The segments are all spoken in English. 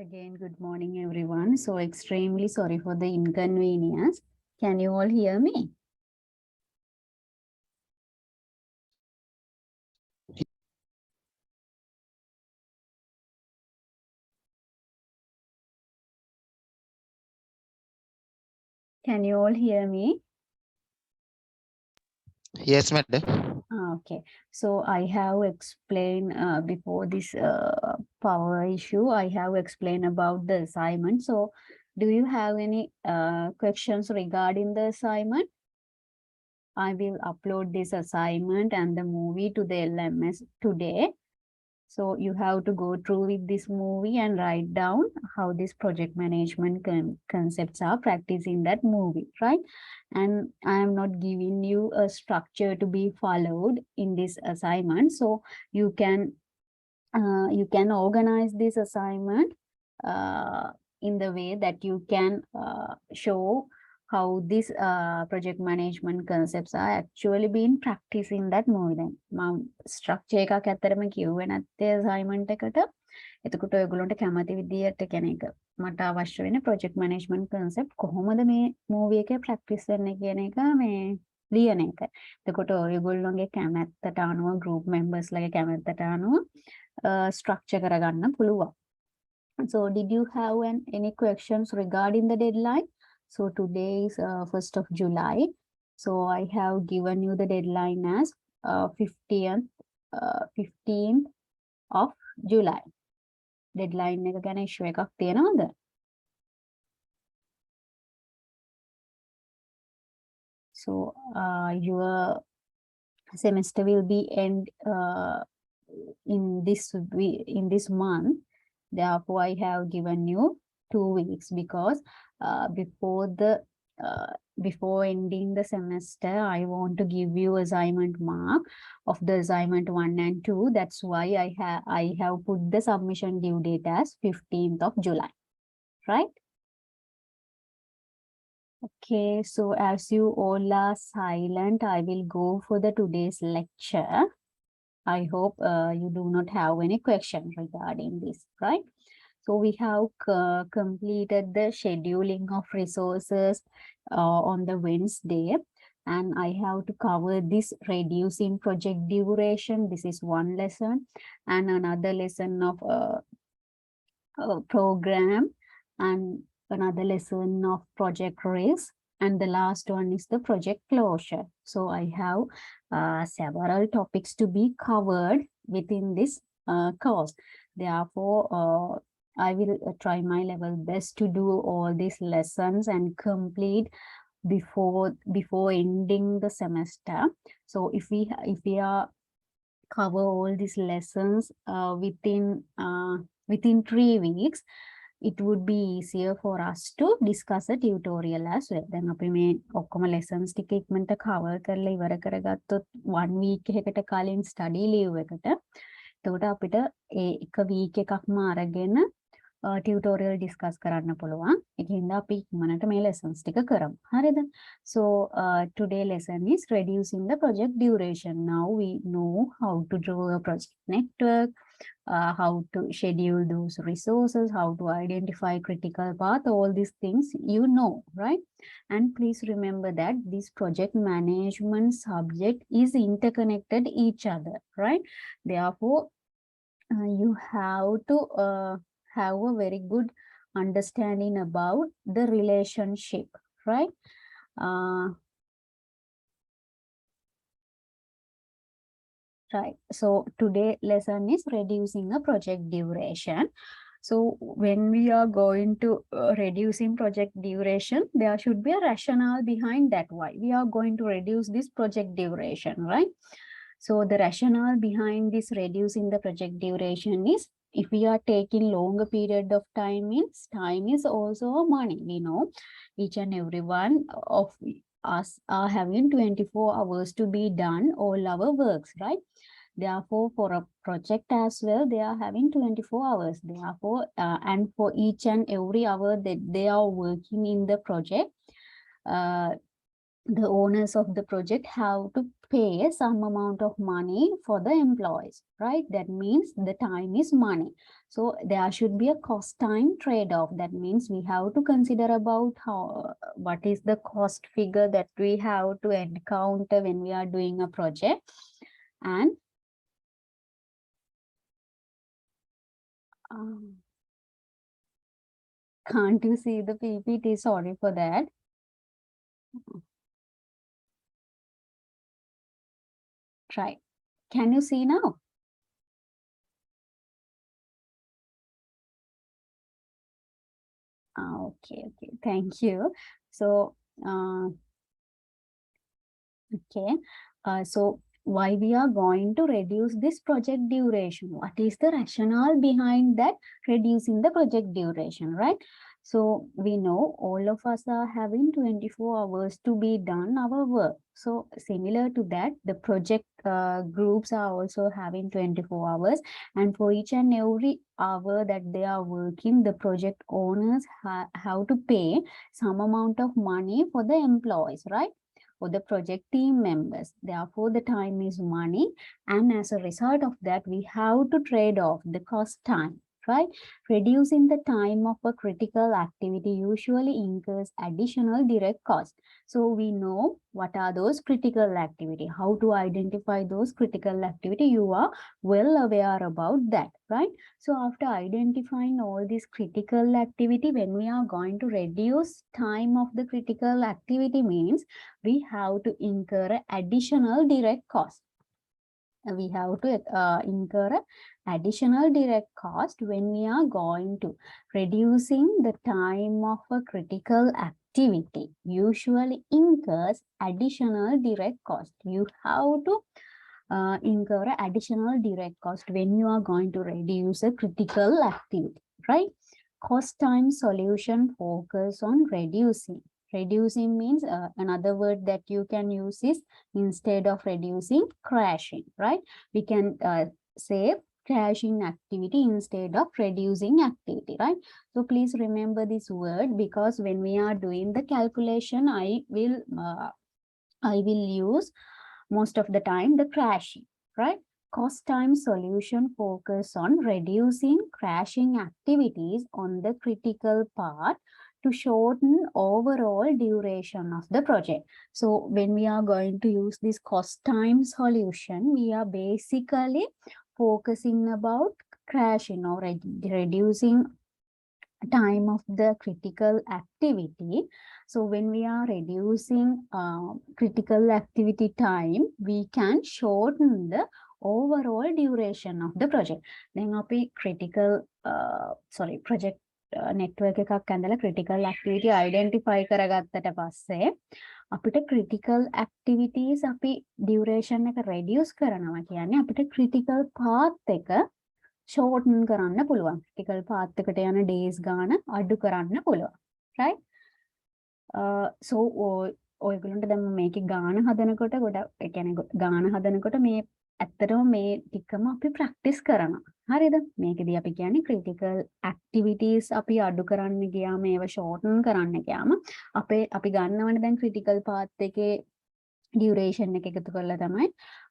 Again, good morning, everyone. So extremely sorry for the inconvenience. Can you all hear me? Can you all hear me? Yes, madam. Okay. So I have explained before this power issue, I have explained about the assignment. So do you have any questions regarding the assignment? I will upload this assignment and the movie to the LMS today. So you have to go through with this movie and write down how this project management concepts are practiced in that movie, right? And I am not giving you a structure to be followed in this assignment. So you can organize this assignment uh, in the way that you can show how these project management concepts are actually being practiced in that movie. Then මම structure එකක් ඇත්තටම කිව්වේ නැත්තේ assignment එකට. එතකොට ඔයගොල්ලන්ට කැමති විදියට කෙනෙක් මට අවශ්‍ය වෙන project management concept කොහොමද මේ movie එකේ practice වෙන්නේ කියන එක මේ ලියන එක. එතකොට ඔයගොල්ලන්ගේ කැමැත්තට අනුව group members ලගේ කැමැත්තට අනුව structure කරගන්න පුළුවන්. So did you have any questions regarding the deadline? So today is 1st of July. So I have given you the deadline as 15th of July. Deadline එක ගැන issue එකක් තියෙනවද? So your semester will be end in this month. Therefore, I have given you 2 weeks because before ending the semester, I want to give you assignment mark of the assignment 1 and 2. That's why I have put the submission due date as 15th of July, right? Okay, so as you all are silent, I will go for the today's lecture. I hope you do not have any question regarding this, right? So we have completed the scheduling of resources on the Wednesday, and I have to cover this reducing project duration. This is one lesson, and another lesson of program, and another lesson of project risk, and the last one is the project closure. So I have several topics to be covered within this course. Therefore, I will try my level best to do all these lessons and complete before ending the semester. So if we are cover all these lessons within 3 weeks, it would be easier for us to discuss a tutorial as well. දැන් අපි මේ ඔක්කොම lessons ටික ඉක්මනට cover කරලා ඉවර කරගත්තොත් 1 week එකකට කලින් study leave එකට එතකොට අපිට ඒ එක week එකක්ම අරගෙන tutorial discuss කරන්න පුළුවන්. ඒකින්ද අපි ඉක්මනට මේ lessons ටික කරමු. හරිද? So today lesson is reducing the project duration. Now we know how to draw a project network, how to schedule those resources, how to identify critical path, all these things you know, right? And please remember that this project management subject is interconnected each other, right? Therefore, you have to have a very good understanding about the relationship, right? Right. So today lesson is reducing a project duration. So when we are going to reducing project duration, there should be a rationale behind that why we are going to reduce this project duration, right? So the rationale behind this reducing the project duration is if we are taking longer period of time means time is also money. We know each and every one of us are having 24 hours to be done all our works, right? Therefore, for a project as well, they are having 24 hours. Therefore, and for each and every hour that they are working in the project, the owners of the project have to pay some amount of money for the employees, right? That means the time is money. So there should be a cost time trade-off. That means we have to consider about how what is the cost figure that we have to encounter when we are doing a project. And can't you see the PPT? Sorry for that. Try. Can you see now? Okay, thank you. So okay, so why we are going to reduce this project duration? What is the rationale behind that reducing the project duration, right? So we know all of us are having 24 hours to be done our work. So similar to that, the project groups are also having 24 hours, and for each and every hour that they are working, the project owners have to pay some amount of money for the employees, right? For the project team members. Therefore, the time is money, and as a result of that, we have to trade off the cost time, right? Reducing the time of a critical activity usually incurs additional direct costs. So we know what are those critical activity, how to identify those critical activity. You are well aware about that, right? So after identifying all this critical activity, when we are going to reduce time of the critical activity means we have to incur additional direct cost. We have to incur additional direct cost when we are going to reducing the time of a critical activity usually incurs additional direct cost. You have to incur additional direct cost when you are going to reduce a critical activity, right? Cost time solution focus on reducing. Reducing means another word that you can use is, instead of reducing, crashing, right? We can say crashing activity instead of reducing activity, right? So please remember this word, because when we are doing the calculation, I will use most of the time the crashing, right? Cost time solution focus on reducing crashing activities on the critical path to shorten overall duration of the project. So when we are going to use this cost time solution, we are basically focusing about crashing or reducing time of the critical activity. So when we are reducing critical activity time, we can shorten the overall duration of the project. Then අපි critical project network එකක් ඇඳලා critical activity identify කරගත්තට පස්සේ අපිට critical activities අපි duration එක reduce කරනවා කියන්නේ අපිට critical path එක shorten කරන්න පුළුවන්. critical path එකට යන days ගාන අඩු කරන්න පුළුවන්. right? So ඔයගොල්ලන්ට දැන් මේකේ ගාන හදනකොට ගොඩක් ඒ කියන්නේ ගාන හදනකොට මේ ඇත්තටම මේ ටිකම අපි ප්‍රැක්ටිස් කරනවා. හරිද? මේකෙදී අපි කියන්නේ critical activities අපි අඩු කරන්න ගියාම ඒව shorten කරන්න ගියාම අපි ගන්නවනේ දැන් critical path එකේ duration එක එකතු කරලා තමයි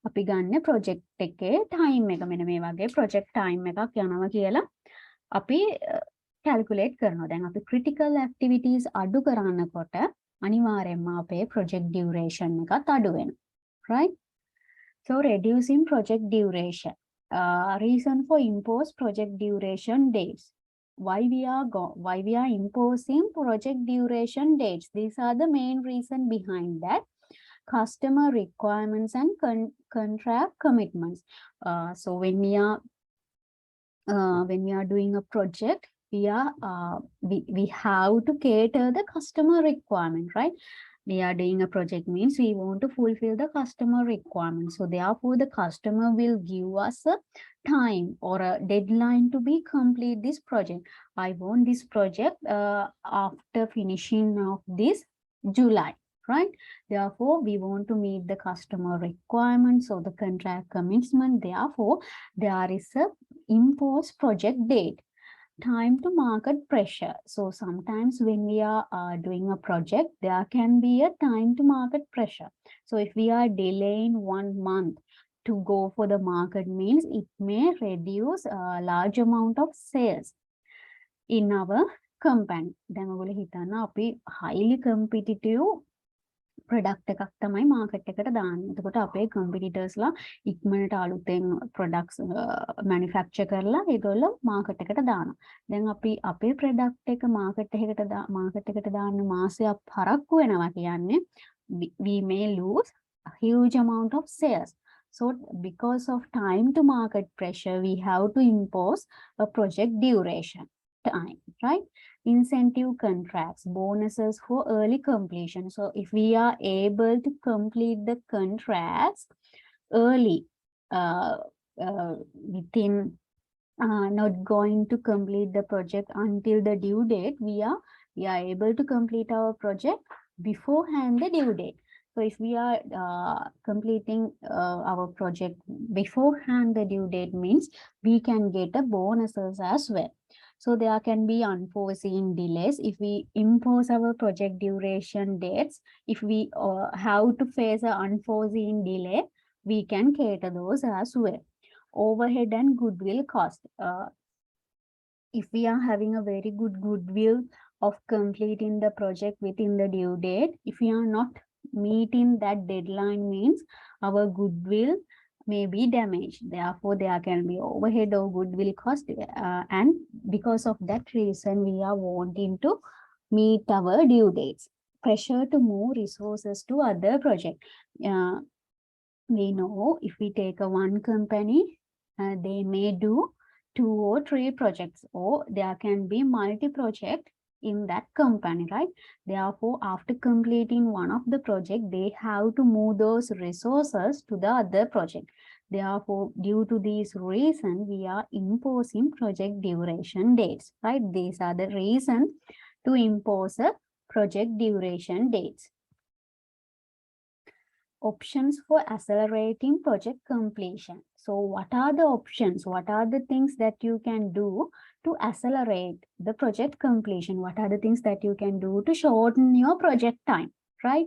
අපි ගන්න project එකේ time එක. මෙන්න මේ වගේ project time එකක් යනවා කියලා අපි calculate කරනවා. දැන් අපි critical activities අඩු කරනකොට අනිවාර්යයෙන්ම අපේ project duration එකත් අඩු වෙනවා. right? So reducing project duration. Reason for impose project duration dates. Why we are imposing project duration dates? These are the main reason behind that. Customer requirements and contract commitments. So when we are doing a project, we have to cater the customer requirement, right? We are doing a project means we want to fulfill the customer requirement. So therefore, the customer will give us a time or a deadline to be complete this project. I want this project after finishing of this July. Right? Therefore, we want to meet the customer requirements or the contract commitment. Therefore, there is a imposed project date. time to market pressure. So sometimes when we are doing a project, there can be a time to market pressure. So if we are delaying 1 month to go for the market, means it may reduce a large amount of sales in our company. දැන් ඔයගොල්ලෝ හිතන්න අපි highly competitive product එකක් තමයි market එකට දාන්නේ. එතකොට අපේ කම්පිටිටර්ස්ලා ඉක්මනට අලුතෙන් ප්‍රොඩක්ට්ස් මැනුෆැක්චර් කරලා ඒගොල්ලෝ මාකට් එකට දානවා. දැන් අපි අපේ ප්‍රොඩක්ට් එක මාකට් එකට දාන්න මාසයක් පරක්කු වෙනවා කියන්නේ we may lose a huge amount of sales. So because of time to market pressure, we have to impose a project duration time, right? Incentive contracts, bonuses for early completion. So if we are able to complete the contracts early, within not going to complete the project until the due date, we are able to complete our project beforehand the due date. So if we are completing our project beforehand the due date, means we can get a bonuses as well. So there can be unforeseen delays if we impose our project duration dates. If we have to face an unforeseen delay, we can cater those as well. Overhead and goodwill cost. If we are having a very good goodwill of completing the project within the due date, if we are not meeting that deadline, means our goodwill may be damaged. Therefore, there can be overhead or goodwill cost. And because of that reason, we are wanting to meet our due dates. Pressure to move resources to other project. We know if we take one company, they may do 2 or 3 projects, or there can be multi-project in that company, right? Therefore, after completing one of the project, they have to move those resources to the other project. Therefore, due to this reason, we are imposing project duration dates, right? These are the reasons to impose a project duration dates. Options for accelerating project completion. So what are the options? What are the things that you can do to accelerate the project completion? What are the things that you can do to shorten your project time, right?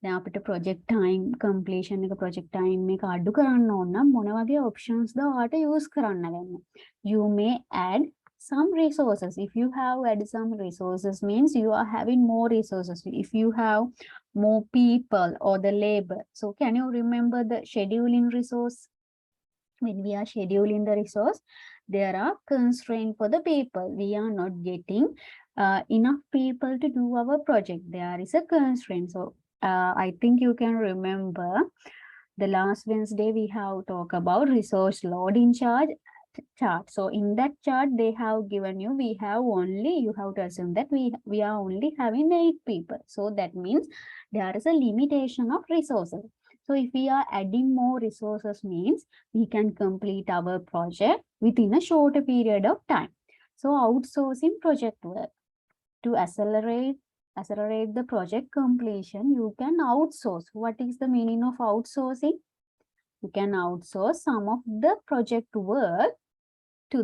දැන් අපිට project time completion එක project time එක අඩු කරන්න ඕන නම් මොන වගේ options ද ඔයාලට use කරන්න වෙන්නේ? You may add some resources. If you have added some resources, means you are having more resources. If you have more people or the labor. So can you remember the scheduling resource? When we are scheduling the resource, there are constraints for the people. We are not getting enough people to do our project. There is a constraint. So I think you can remember the last Wednesday we have talked about resource loading chart. So in that chart they have given you, you have to assume that we are only having 8 people. So that means there is a limitation of resources. So if we are adding more resources, means we can complete our project within a shorter period of time. So outsourcing project work to accelerate the project completion, you can outsource. What is the meaning of outsourcing? You can outsource some of the project work to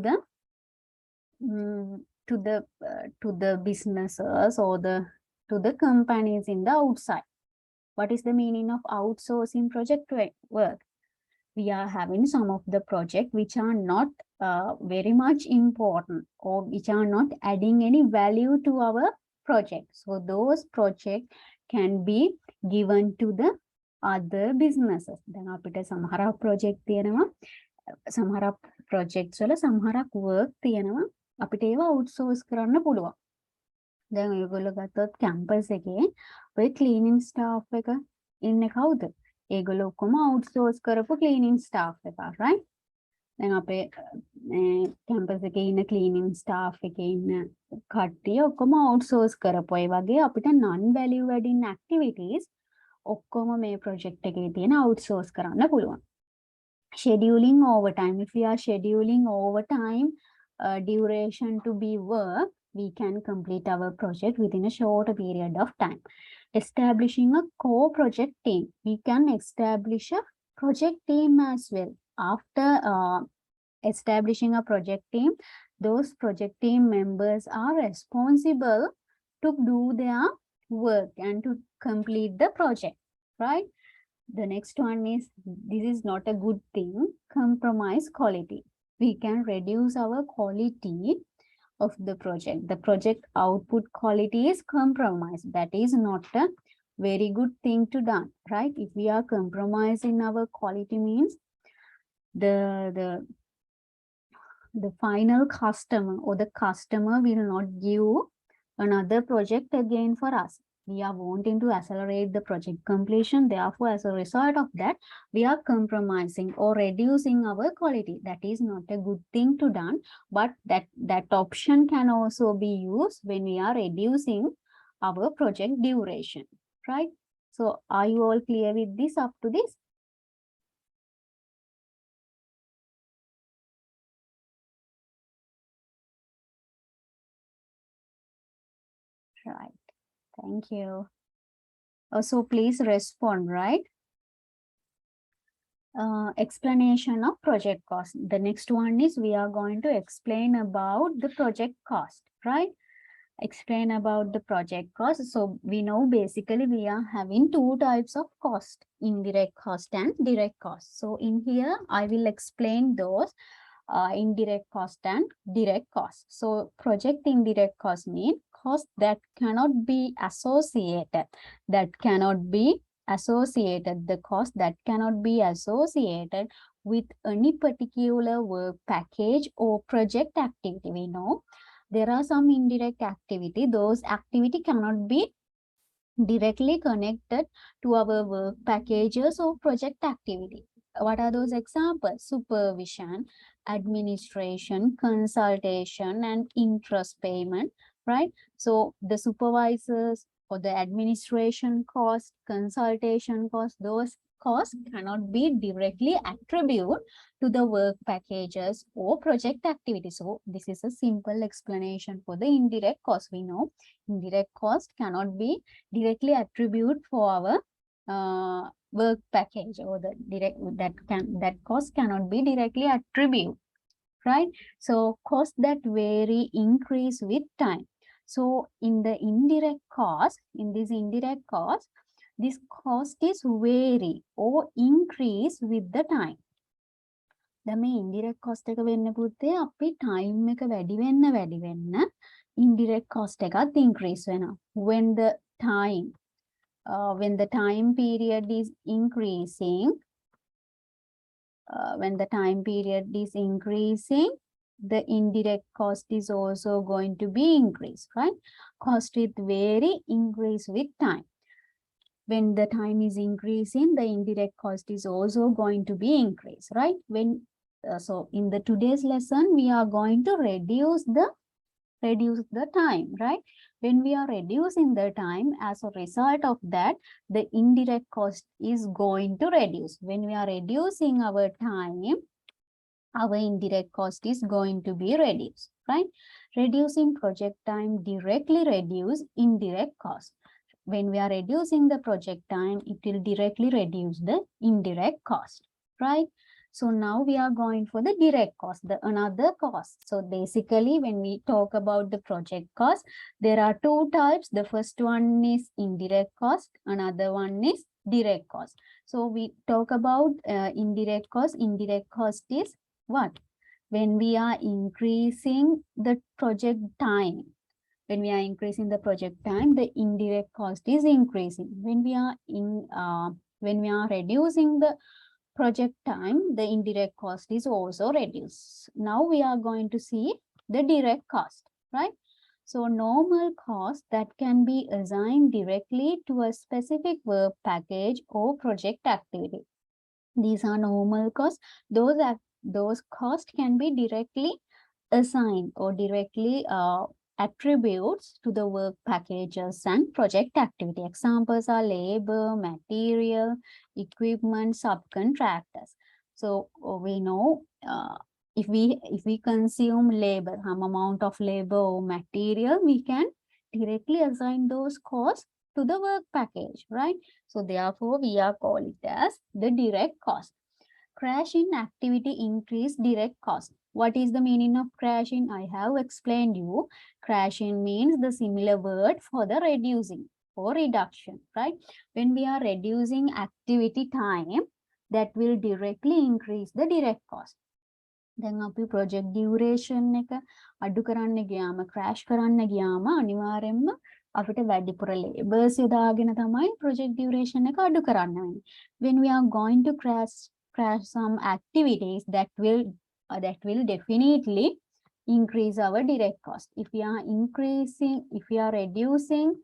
the businesses or to the companies in the outside. What is the meaning of outsourcing project work? We are having some of the projects which are not very much important, or which are not adding any value to our project. So those projects can be given to the other businesses. දැන් අපිට සමහරක් project තියෙනවා, සමහරක් projects වල සමහරක් work තියෙනවා, අපිට ඒවා outsource කරන්න පුළුවන්. දැන් ඔයගොල්ලෝ ගත්තොත් campus එකේ ඔය cleaning staff එක ඉන්නේ කවුද? ඒගොල්ලෝ ඔක්කොම outsource කරපු cleaning staff එකක්, right? දැන් අපේ campus එකේ ඉන්න cleaning staff එකේ ඉන්න කට්ටිය ඔක්කොම outsource කරපු. ඒ වගේ අපිට non value adding activities ඔක්කොම මේ project එකේ තියෙන outsource කරන්න පුළුවන්. Scheduling overtime. If we are scheduling overtime duration to be work, we can complete our project within a shorter period of time. Establishing a core project team. We can establish a project team as well. After establishing a project team, Those project team members are responsible to do their work and to complete the project, right? The next one is, this is not a good thing, compromise quality. We can reduce our quality of the project. The project output quality is compromised. That is not a very good thing to done, right? If we are compromising our quality means the final customer or the customer will not give another project again for us. We are wanting to accelerate the project completion. Therefore, as a result of that, we are compromising or reducing our quality. That is not a good thing to done, but that option can also be used when we are reducing our project duration, right? So are you all clear with this up to this? Right. Thank you. Also, please respond, right? Explanation of project cost. The next one is we are going to explain about the project cost, right? Explain about the project cost. So we know basically we are having two types of cost, indirect cost and direct cost. So in here, I will explain those indirect cost and direct cost. So project indirect cost mean cost that cannot be associated, the cost that cannot be associated with any particular work package or project activity. We know there are some indirect activity. Those activity cannot be directly connected to our work packages or project activity. What are those examples? Supervision, administration, consultation, and interest payment, right? So the supervisors or the administration cost, consultation cost, those costs cannot be directly attributed to the work packages or project activity. So this is a simple explanation for the indirect cost. We know indirect cost cannot be directly attributed for our work package, or the direct that cost cannot be directly attributed, right? So costs that vary increase with time. So in this indirect cost, this cost is vary or increase with the time. දැන් මේ indirect cost එක වෙන්න පුතේ අපි time එක වැඩි වෙන්න indirect cost එකත් increase වෙනවා. When the time period is increasing, the indirect cost is also going to be increased, right? Cost with vary, increase with time. When the time is increasing, the indirect cost is also going to be increased, right? So in the today's lesson, we are going to reduce the time, right? When we are reducing the time, as a result of that, the indirect cost is going to reduce. When we are reducing our time, our indirect cost is going to be reduced, right? Reducing project time directly reduce indirect cost. When we are reducing the project time, it will directly reduce the indirect cost, right? So now we are going for the direct cost, another cost. So basically, when we talk about the project cost, there are two types. The first one is indirect cost, another one is direct cost. So we talk about indirect cost. Indirect cost is what? When we are increasing the project time. When we are increasing the project time, the indirect cost is increasing. When we are reducing the project time, the indirect cost is also reduced. Now we are going to see the direct cost, right? So normal cost that can be assigned directly to a specific work package or project activity. These are normal costs. Those costs can be directly assigned or directly attributes to the work packages and project activity. Examples are labor, material, equipment, subcontractors. So we know if we consume labor, some amount of labor or material, we can directly assign those costs to the work package, right? So therefore, we are calling it as the direct cost. Crash in activity increase direct cost. What is the meaning of crashing? I have explained you. Crashing means the similar word for the reducing or reduction, right? When we are reducing activity time, that will directly increase the direct cost. දැන් අපි project duration එක අඩු කරන්න ගියාම crash කරන්න ගියාම අනිවාර්යෙන්ම අපිට වැඩිපුර labors යොදාගෙන තමයි project duration එක අඩු කරන්න වෙන්නේ. When we are going to crash some activities, that will definitely increase our direct cost. If we are reducing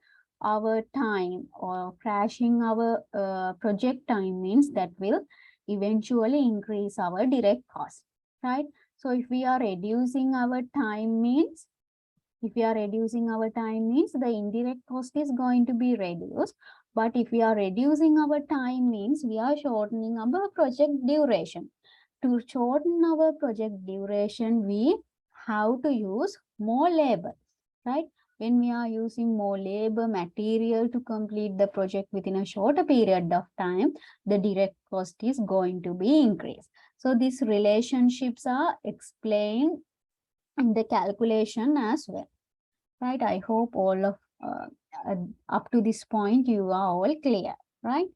our time or crashing our project time, means that will eventually increase our direct cost, right? So if we are reducing our time means, the indirect cost is going to be reduced. But if we are reducing our time means we are shortening our project duration. To shorten our project duration, we have to use more labor, right? When we are using more labor, material to complete the project within a shorter period of time, the direct cost is going to be increased. So these relationships are explained in the calculation as well, right? I hope all of up to this point you are all clear, right?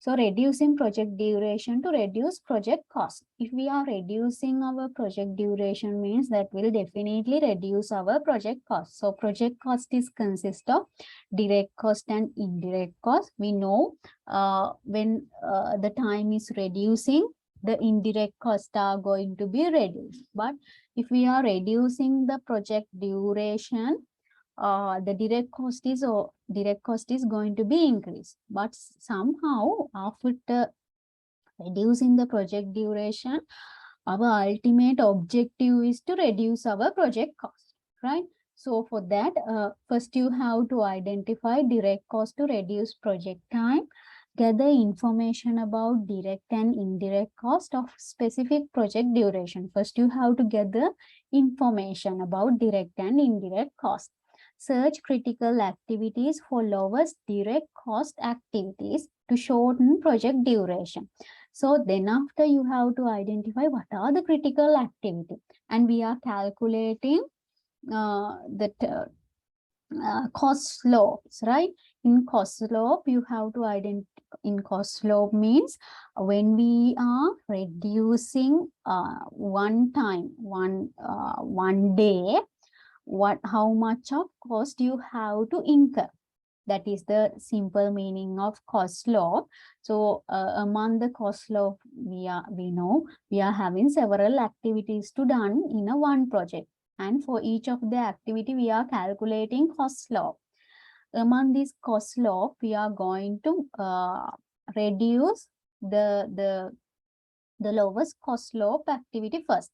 So reducing project duration to reduce project cost. If we are reducing our project duration means that will definitely reduce our project cost. So project cost is consist of direct cost and indirect cost. We know when the time is reducing, the indirect costs are going to be reduced. But if we are reducing the project duration, the direct cost is going to be increased. But somehow after reducing the project duration, our ultimate objective is to reduce our project cost, right? So for that, first you have to identify direct cost to reduce project time, gather information about direct and indirect cost of specific project duration. First you have to gather information about direct and indirect cost. Search critical activities for lowest direct cost activities to shorten project duration. So then after you have to identify what are the critical activities, and we are calculating the cost slopes, right? In cost slope, you have to identify, in cost slope means when we are reducing one day, how much of cost you have to incur. That is the simple meaning of cost slope. So among the cost slope, we know we are having several activities to done in a one project, and for each of the activity we are calculating cost slope. Among this cost slope, we are going to reduce the lowest cost slope activity first.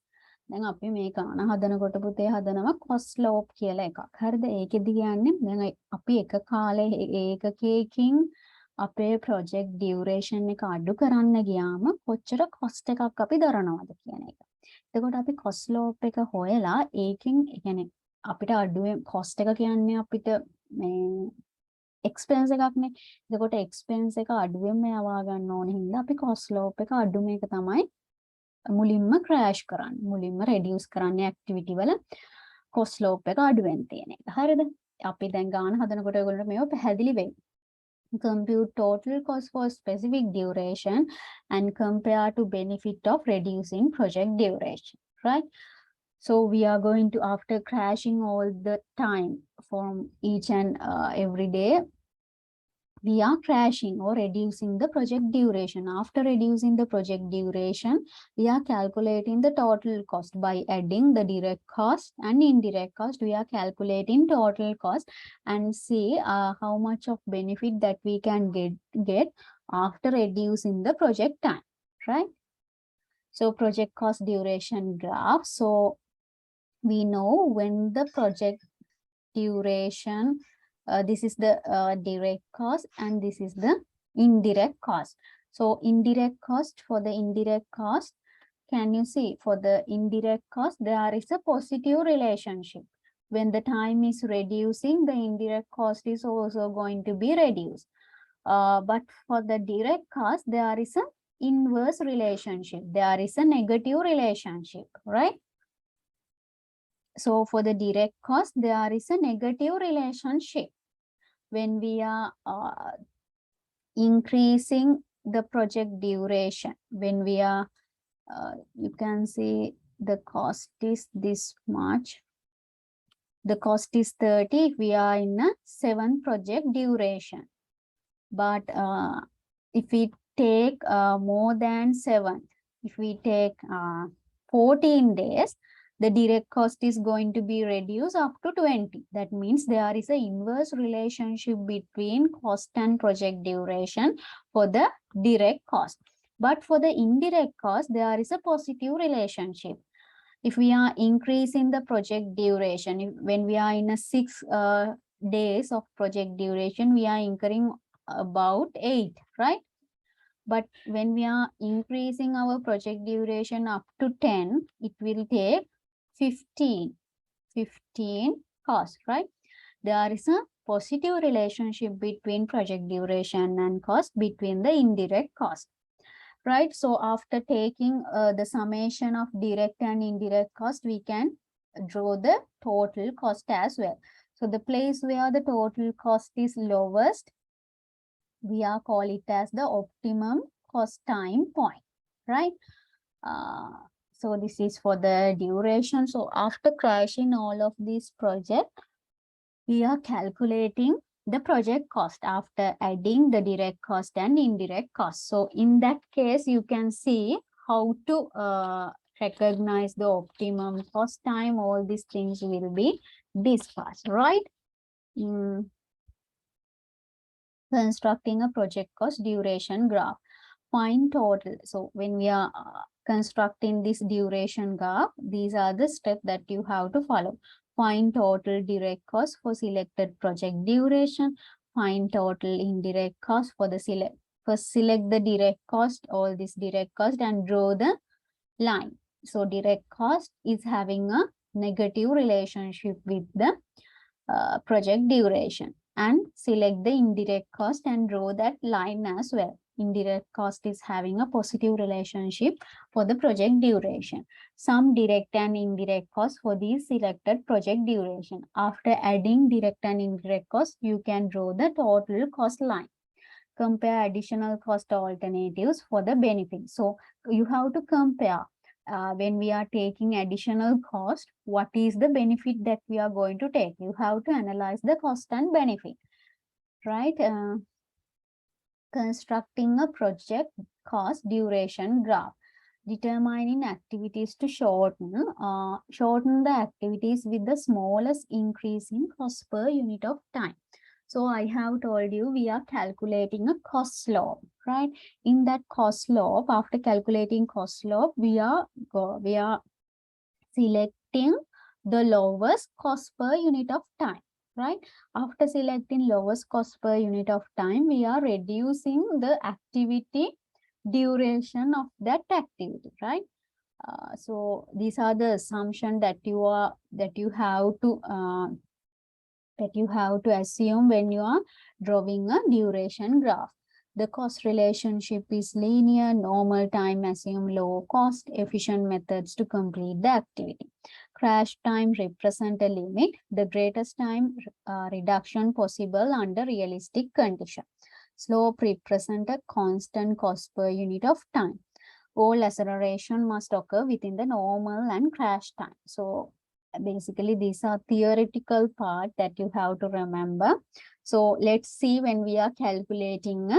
දැන් අපි මේ ගාන හදනකොට පුතේ හදනවා cost slope කියලා එකක්. හරිද? ඒකෙදි කියන්නේ දැන් අපි එක කාලේ ඒකකයකින් අපේ project duration එක අඩු කරන්න ගියාම කොච්චර cost එකක් අපි දරනවද කියන එක. එතකොට අපි cost slope එක හොයලා ඒකෙන් يعني අපිට අඩුවෙන් cost එක කියන්නේ අපිට මේ expense එකක්නේ. එතකොට expense එක අඩුවෙන්ම යවා ගන්න ඕන හින්දා අපි cost slope එක අඩුම එක තමයි මුලින්ම crash කරන්න. මුලින්ම reduce කරන්න activity වල cost slope එක අඩුවෙන් තියෙන එක. හරිද? අපි දැන් ගාන හදනකොට ඔයගොල්ලන්ට මේව පැහැදිලි වෙයි. Compute total cost for specific duration and compare to benefit of reducing project duration, right? So we are going to, after crashing all the time from each and every day, we are crashing or reducing the project duration. After reducing the project duration, we are calculating the total cost by adding the direct cost and indirect cost. We are calculating total cost and see how much of benefit that we can get after reducing the project time, right? So project cost duration graph. So we know when the project duration, this is the direct cost and this is the indirect cost. So indirect cost, for the indirect cost, can you see for the indirect cost there is a positive relationship. When the time is reducing, the indirect cost is also going to be reduced. But for the direct cost, there is an inverse relationship. There is a negative relationship, right? So for the direct cost, there is a negative relationship. When we are increasing the project duration, when we are, you can see the cost is this much. The cost is 30 if we are in a 7 project duration. But if we take more than 7, if we take 14 days, the direct cost is going to be reduced up to 20. That means there is an inverse relationship between cost and project duration for the direct cost. But for the indirect cost, there is a positive relationship. If we are increasing the project duration, when we are in a 6 days of project duration, we are incurring about 8, right? But when we are increasing our project duration up to 10, it will take 15 cost, right? There is a positive relationship between project duration and cost between the indirect cost, right? So after taking the summation of direct and indirect cost, we can draw the total cost as well. So the place where the total cost is lowest, we are call it as the optimum cost time point, right? So this is for the duration. So after crashing all of these projects, we are calculating the project cost after adding the direct cost and indirect cost. So in that case, you can see how to recognize the optimum cost time. All these things will be discussed, right? Constructing a project cost duration graph. Find total. So when we are constructing this duration graph, these are the steps that you have to follow. Find total direct cost for selected project duration. Find total indirect cost for the select. First select the direct cost, all this direct cost, and draw the line. So direct cost is having a negative relationship with the project duration, and select the indirect cost and draw that line as well. Indirect cost is having a positive relationship for the project duration. Some direct and indirect cost for these selected project duration. After adding direct and indirect cost, you can draw the total cost line. Compare additional cost alternatives for the benefit. So you have to compare when we are taking additional cost, what is the benefit that we are going to take? You have to analyze the cost and benefit, right? Constructing a project cost duration graph. Determining activities to shorten the activities with the smallest increase in cost per unit of time. So I have told you we are calculating a cost slope, right? In that cost slope, after calculating cost slope, we are selecting the lowest cost per unit of time, right? After selecting lowest cost per unit of time, we are reducing the activity duration of that activity, right? So these are the assumptions that you have to assume when you are drawing a duration graph. The cost relationship is linear, normal time assume low cost, efficient methods to complete the activity. Crash time represent a limit, the greatest time reduction possible under realistic condition. Slope represent a constant cost per unit of time. All acceleration must occur within the normal and crash time. So basically these are theoretical part that you have to remember. So let's see when we are calculating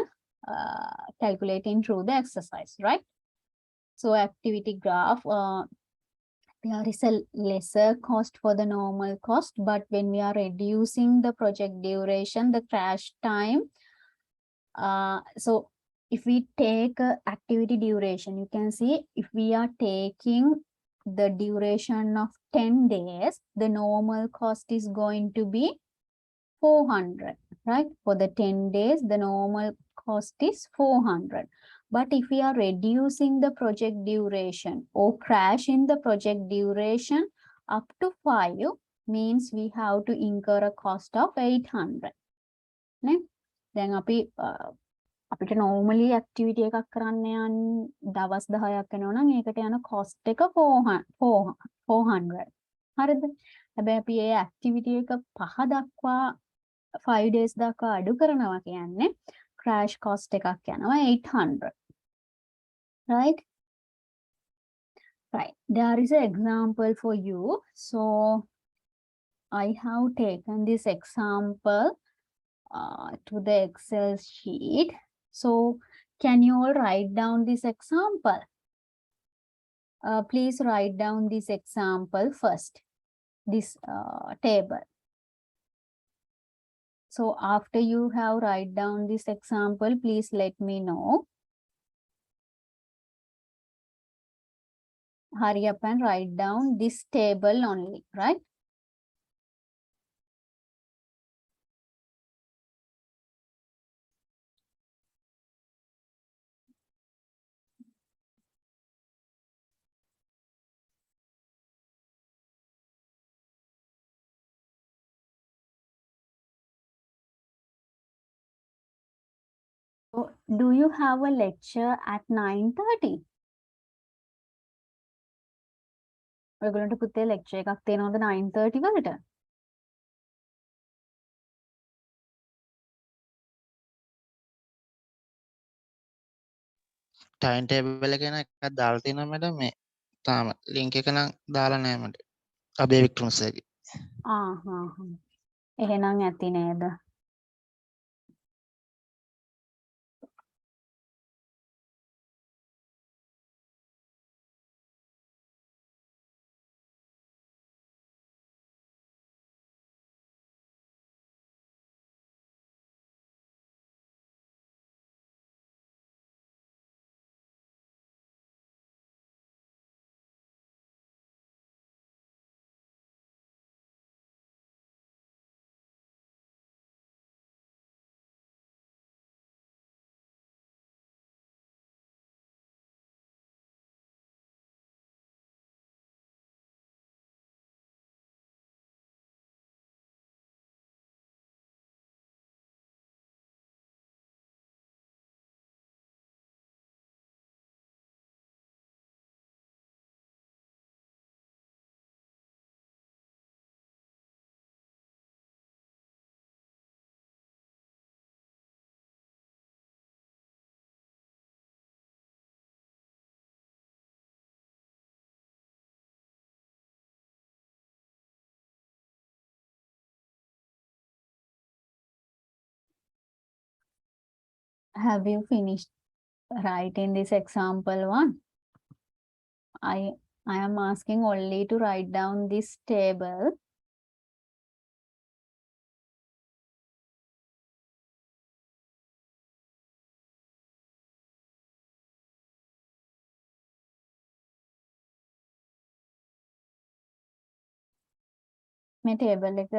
through the exercise, right? So activity graph, there is a lesser cost for the normal cost, but when we are reducing the project duration, the crash time, so if we take activity duration, you can see if we are taking the duration of 10 days, the normal cost is going to be 400, right? For the 10 days, the normal cost is 400. But if we are reducing the project duration or crash in the project duration up to 5, means we have to incur a cost of 800. Then අපිට normally activity එකක් කරන්න දවස් 10ක් යනවා නම් ඒකට යන cost එක 400. හරිද? හැබැයි අපි මේ activity එක 5 දක්වා 5 days දක්වා අඩු කරනවා කියන්නේ crash cost එකක් යනවා 800. Right? Right. There is an example for you. So I have taken this example to the Excel sheet. So can you all write down this example? Please write down this example first, this table. So after you have write down this example, please let me know. Hurry up and write down this table only, right? So, do you have a lecture at 9:30? ඔයගොල්ලන්ට පුතේ lecture එකක් තියෙනවද 9:30 වලට? Time table එක ගැන එකක් දාලා තියෙනවා මැඩම් මේ තාම ලින්ක් එක නම් දාලා නැහැ මට අබේ වික්‍රමසේගේ එහෙනම් ඇති නේද? Have you finished writing this example one? I am asking only to write down this table. මේ table එක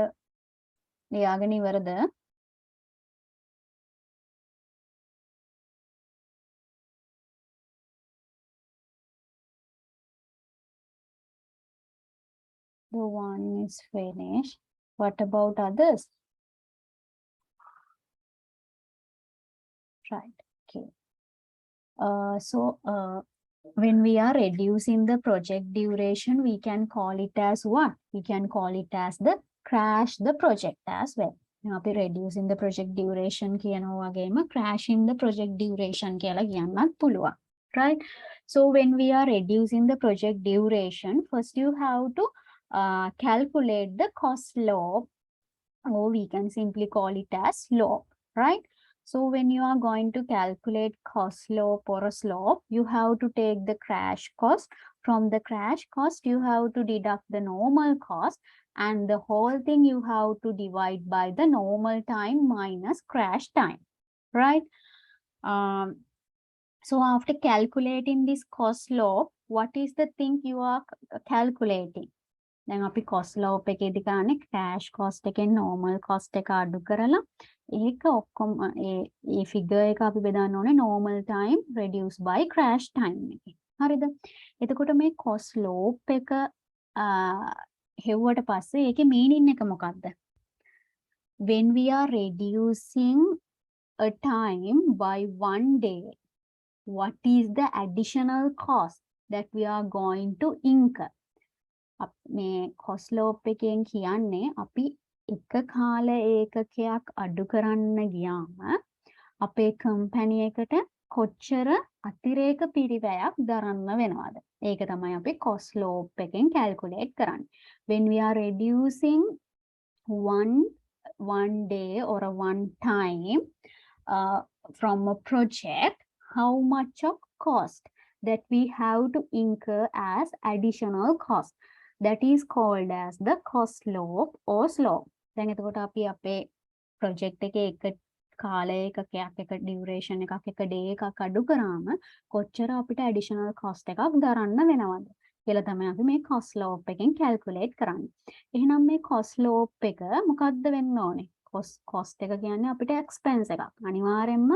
ලියාගෙන ඉවරද? The one is finished. What about others? Right. Okay. When we are reducing the project duration, we can call it as what? We can call it as the crash the project as well. Now, අපි reducing the project duration කියනවා වගේම crashing the project duration කියලා කියන්නත් පුළුවන්. Right? So when we are reducing the project duration, first you have to calculate the cost slope, or we can simply call it as slope, right? So when you are going to calculate cost slope or a slope, you have to take the crash cost. From the crash cost, you have to deduct the normal cost, and the whole thing you have to divide by the normal time minus crash time, right? So after calculating this cost slope, what is the thing you are calculating? දැන් අපි cost slope එකේදී ගන්න cash cost එකෙන් normal cost එක අඩු කරලා ඒක ඔක්කොම ඒ figure එක අපි බෙදන්න ඕනේ normal time reduced by crash time එකේ. හරිද? එතකොට මේ cost slope එක හෙව්වට පස්සේ ඒකේ meaning එක මොකක්ද? When we are reducing a time by 1 day, what is the additional cost that we are going to incur? මේ cost slope එකෙන් කියන්නේ අපි එක කාල ඒකකයක් අඩු කරන්න ගියාම අපේ කම්පැනි එකට කොච්චර අතිරේක පිරිවැයක් දරන්න වෙනවද? ඒක තමයි අපි cost slope එකෙන් calculate කරන්නේ. When we are reducing one day or a one time from a project, how much of cost that we have to incur as additional cost, that is called as the cost slope or slope. දැන් එතකොට අපි අපේ project එකේ එක කාල ඒකකයක් එක duration එකක් එක day එකක් අඩු කරාම කොච්චර අපිට additional cost එකක් දරන්න වෙනවද කියලා තමයි අපි මේ cost slope එකෙන් calculate කරන්නේ. එහෙනම් මේ cost slope එක මොකක්ද වෙන්න ඕනේ? cost එක කියන්නේ අපිට expense එකක්. අනිවාර්යෙන්ම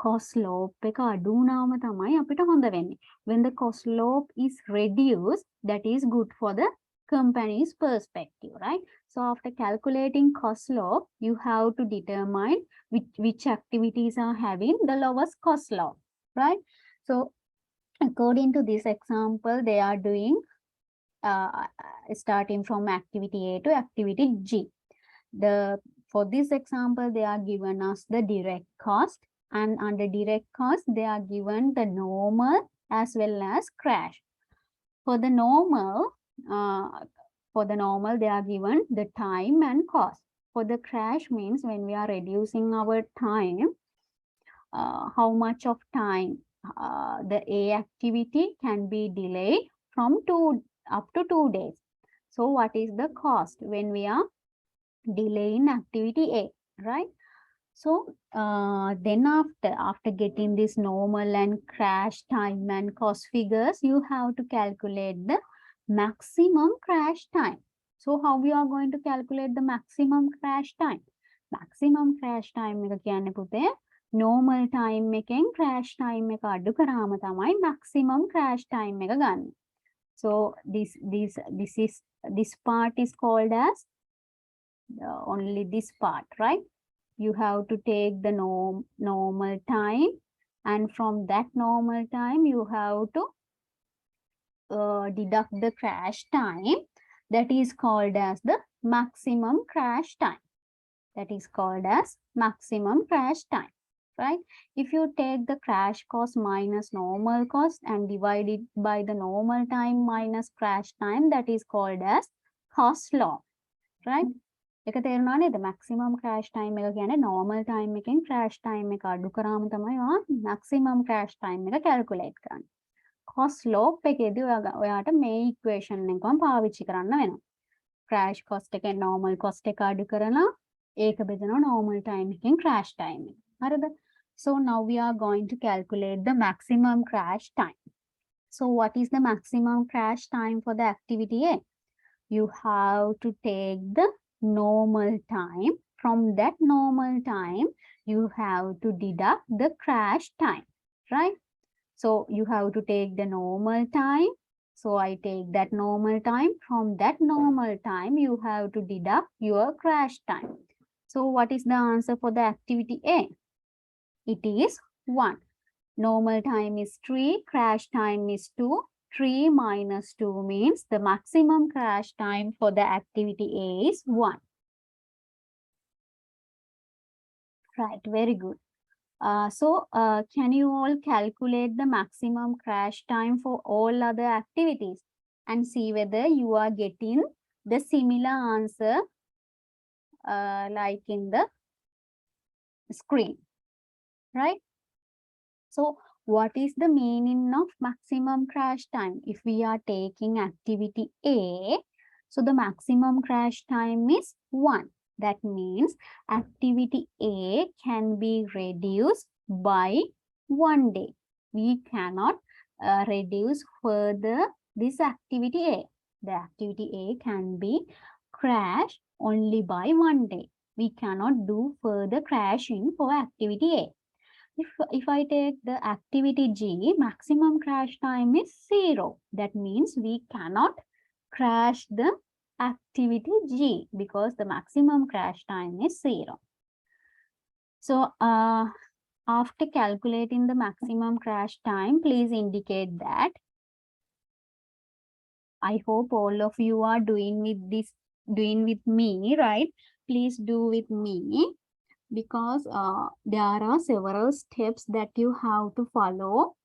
cost slope එක අඩු වුණාම තමයි අපිට හොඳ වෙන්නේ. When the cost slope is reduced, that is good for the company's perspective, right? So after calculating cost slope, you have to determine which activities are having the lowest cost slope, right? So according to this example, they are doing starting from activity A to activity G. For this example, they are given us the direct cost, and under direct cost, they are given the normal as well as crash. For the normal, they are given the time and cost. For the crash means when we are reducing our time, how much of time the A activity can be delayed from up to 2 days. So what is the cost when we are delaying activity A, right? So then after getting this normal and crash time and cost figures, you have to calculate the maximum crash time. So how we are going to calculate the maximum crash time? Maximum crash time එක කියන්නේ පුතේ normal time එකෙන් crash time එක අඩු කරාම තමයි maximum crash time එක ගන්න. So this part is called as only this part, right? You have to take the normal time, and from that normal time you have to deduct the crash time. That is called as the maximum crash time. That is called as maximum crash time, right? If you take the crash cost minus normal cost and divide it by the normal time minus crash time, that is called as cost law, right? එක තේරුණා නේද? maximum crash time එක කියන්නේ normal time එකෙන් crash time එක අඩු කරාම තමයි maximum crash time එක calculate කරන්නේ. cost slope එකේදී ඔයාට මේ equation එකම පාවිච්චි කරන්න වෙනවා. crash cost එකෙන් normal cost එක අඩු කරලා ඒක බෙදනවා normal time එකෙන් crash time එක. හරිද? So now we are going to calculate the maximum crash time. So what is the maximum crash time for the activity A? You have to take the normal time. From that normal time, you have to deduct the crash time, right? So you have to take the normal time. So I take that normal time. From that normal time, you have to deduct your crash time. So what is the answer for the activity A? It is 1. Normal time is 3, crash time is 2. 3 minus 2 means the maximum crash time for the activity A is 1. Right, very good. So can you all calculate the maximum crash time for all other activities and see whether you are getting the similar answer like in the screen, right? So what is the meaning of maximum crash time? If we are taking activity A, so the maximum crash time is 1. That means activity A can be reduced by 1 day. We cannot reduce further this activity A. The activity A can be crashed only by 1 day. We cannot do further crashing for activity A. If I take the activity G, maximum crash time is 0. That means we cannot crash the activity G because the maximum crash time is 0. So after calculating the maximum crash time, please indicate that I hope all of you are doing with me, right? Please do with me, because there are several steps that you have to follow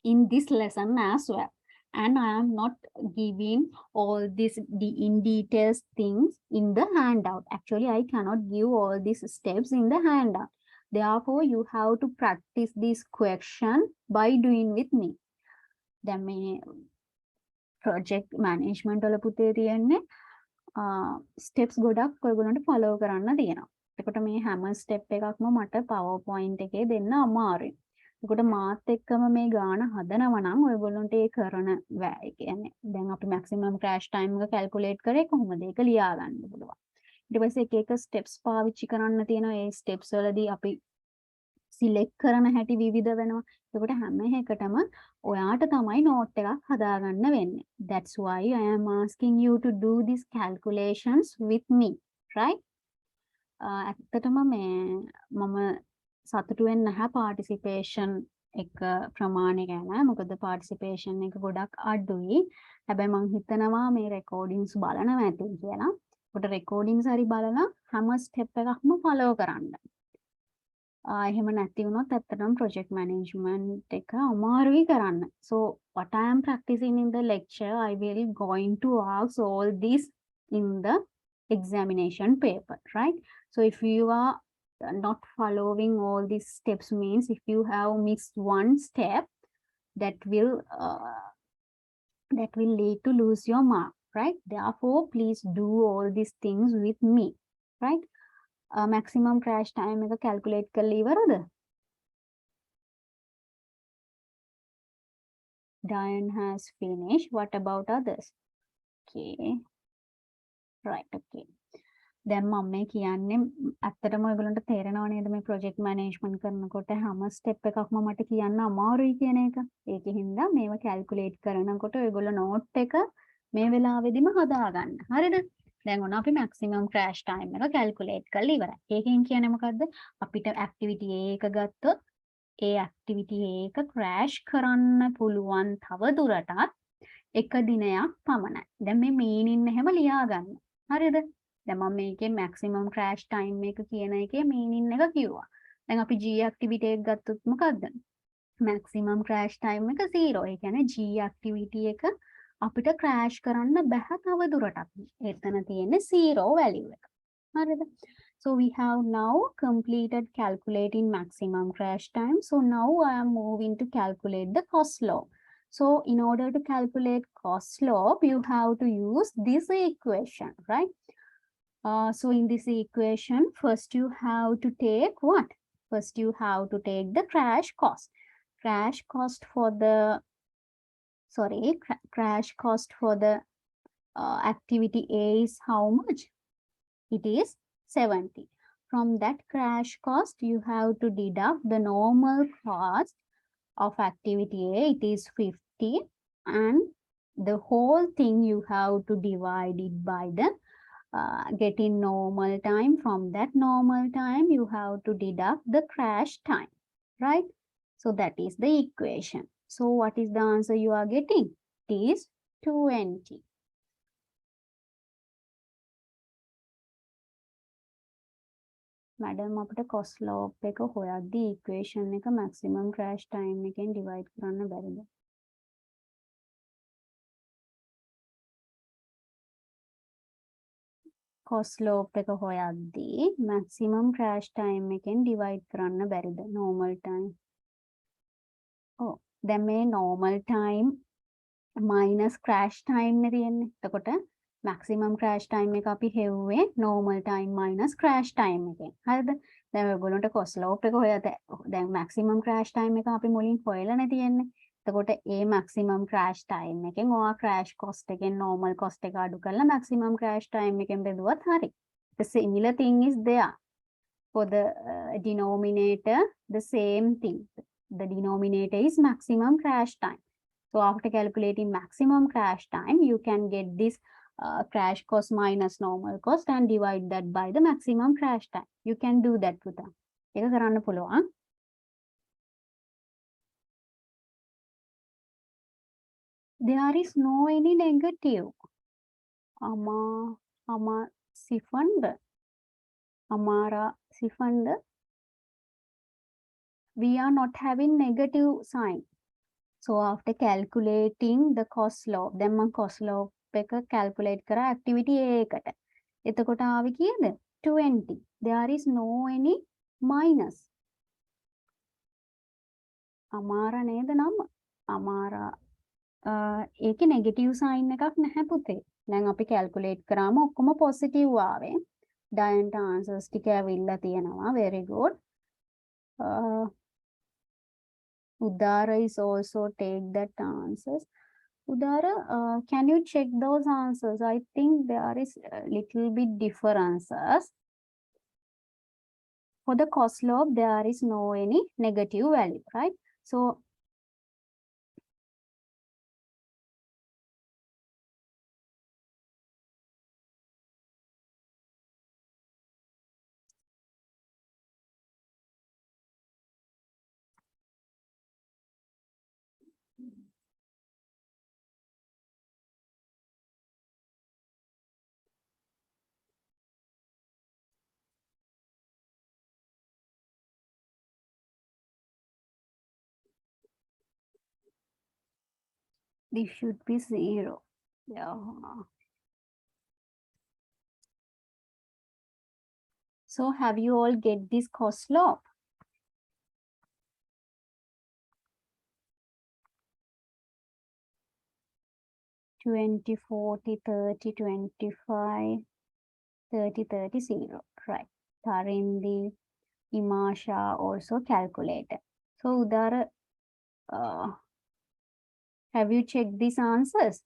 in this lesson as well. And I am not giving all this in details things in the handout. Actually, I cannot give all these steps in the handout. Therefore, you have to practice this question by doing with me. දැන් මේ project management වල පුතේ තියෙන්නේ steps ගොඩක් ඔයගොල්ලන්ට follow කරන්න තියෙනවා. එතකොට මේ හැම step එකක්ම මට PowerPoint එකේ දෙන්න අමාරුයි. එතකොට මාත් එක්කම මේ ගාන හදනවා නම් ඔයගොල්ලන්ට ඒ කරන වැය කියන්නේ දැන් අපි maximum crash time එක calculate කරේ කොහොමද ඒක ලියා ගන්න පුළුවන්. ඊට පස්සේ එක එක steps පාවිච්චි කරන්න තියෙනවා. ඒ steps වලදී අපි select කරන හැටි විවිධ වෙනවා. එතකොට හැම එකටම ඔයාට තමයි note එකක් හදාගන්න වෙන්නේ. That's why I am asking you to do these calculations with me, right? ඇත්තටම මේ මම සතුටු වෙන්නේ නැහැ participation එක ප්‍රමාණය ගැන. මොකද participation එක ගොඩක් අඩුයි. හැබැයි මම හිතනවා මේ recordings බලනවා ඇති කියලා. ඒකට recordings හරි බලලා හැම step එකක්ම follow කරන්න. එහෙම නැති වුණොත් ඇත්තටම project management එක අමාරුයි කරන්න. So what I am practicing in the lecture, I will going to ask all this in the examination paper, right? So if you are not following all these steps, means if you have missed one step, that will lead to lose your mark, right? Therefore, please do all these things with me, right? Maximum crash time එක calculate කරලා ඉවරද? Diane has finished. What about others? Okay. Right, okay. දැන් මම මේ කියන්නේ ඇත්තටම ඔයගොල්ලන්ට තේරෙනව නේද මේ project management කරනකොට හැම step එකක්ම මට කියන්න අමාරුයි කියන එක. ඒකෙන්ද මේව calculate කරනකොට ඔයගොල්ලෝ note එක මේ වෙලාවෙදිම හදාගන්න. හරිද? දැන් ඔන්න අපි maximum crash time එක calculate කරලා ඉවරයි. ඒකෙන් කියන්නේ මොකද්ද? අපිට activity A එක ගත්තොත් ඒ activity A එක crash කරන්න පුළුවන් තව දුරටත් එක දිනයක් පමණයි. දැන් මේ meaning එහෙම ලියා ගන්න. හරිද? දැන් මම මේකේ maximum crash time එක කියන එකේ meaning එක කිව්වා. දැන් අපි G activity එක ගත්තොත් මොකද්ද? maximum crash time එක 0. ඒ කියන්නේ G activity එක අපිට crash කරන්න බෑ තව දුරටත්. එතන තියෙන්නේ 0 value එක. හරිද? So we have now completed calculating maximum crash time. So now I am moving to calculate the cost law. So in order to calculate cost law, you have to use this equation, right? So in this equation, first you have to take what? First you have to take the crash cost. Crash cost for the activity A is how much? It is 70. From that crash cost, you have to deduct the normal cost of activity A. It is 50, and the whole thing you have to divide it by the getting normal time. From that normal time, you have to deduct the crash time, right? So that is the equation. So what is the answer you are getting? It is 20. Madam, අපිට cost law එක හොයද්දී equation එක maximum crash time එකෙන් divide කරන්න බැරිද? cost law එක හොයද්දී maximum crash time එකෙන් divide කරන්න බැරිද? normal time. Oh, දැන් මේ normal time minus crash time නේ තියෙන්නේ. එතකොට maximum crash time එක අපි හෙව්වේ normal time minus crash time එකෙන්. හරිද? දැන් ඔයගොල්ලන්ට cost law එක හොයද දැන් maximum crash time එක අපි මුලින් හොයලානේ තියෙන්නේ. එතකොට ඒ maximum crash time එකෙන් ඔයා crash cost එකෙන් normal cost එක අඩු කරලා maximum crash time එකෙන් බෙදුවත් හරි. The similar thing is there. For the denominator, the same thing. The denominator is maximum crash time. So after calculating maximum crash time, you can get this crash cost minus normal cost and divide that by the maximum crash time. You can do that පුතා. ඒක කරන්න පුළුවන්. there is no any negative. Ama sifanda. Amara sifanda. We are not having negative sign. So after calculating the cost law, then man cost law එක calculate කර activity A එකට. එතකොට ආවේ කීයද? 20. There is no any minus. අමාරා නේද නම? අමාරා ඒකේ negative sign එකක් නැහැ පුතේ. දැන් අපි calculate කරාම ඔක්කොම positive ආවේ. Diant answers ටික ඇවිල්ලා තියෙනවා. Very good. Udara is also take that answers. Udara, can you check those answers? I think there is a little bit differences. For the cost slope, there is no any negative value, right? So, this should be 0. Yeah. So, have you all get this cost slope? Twenty, 40, 30, 25, 30, 30, 0. Right. Tarindi, Imasha also calculated. So, Udara, have you checked these answers?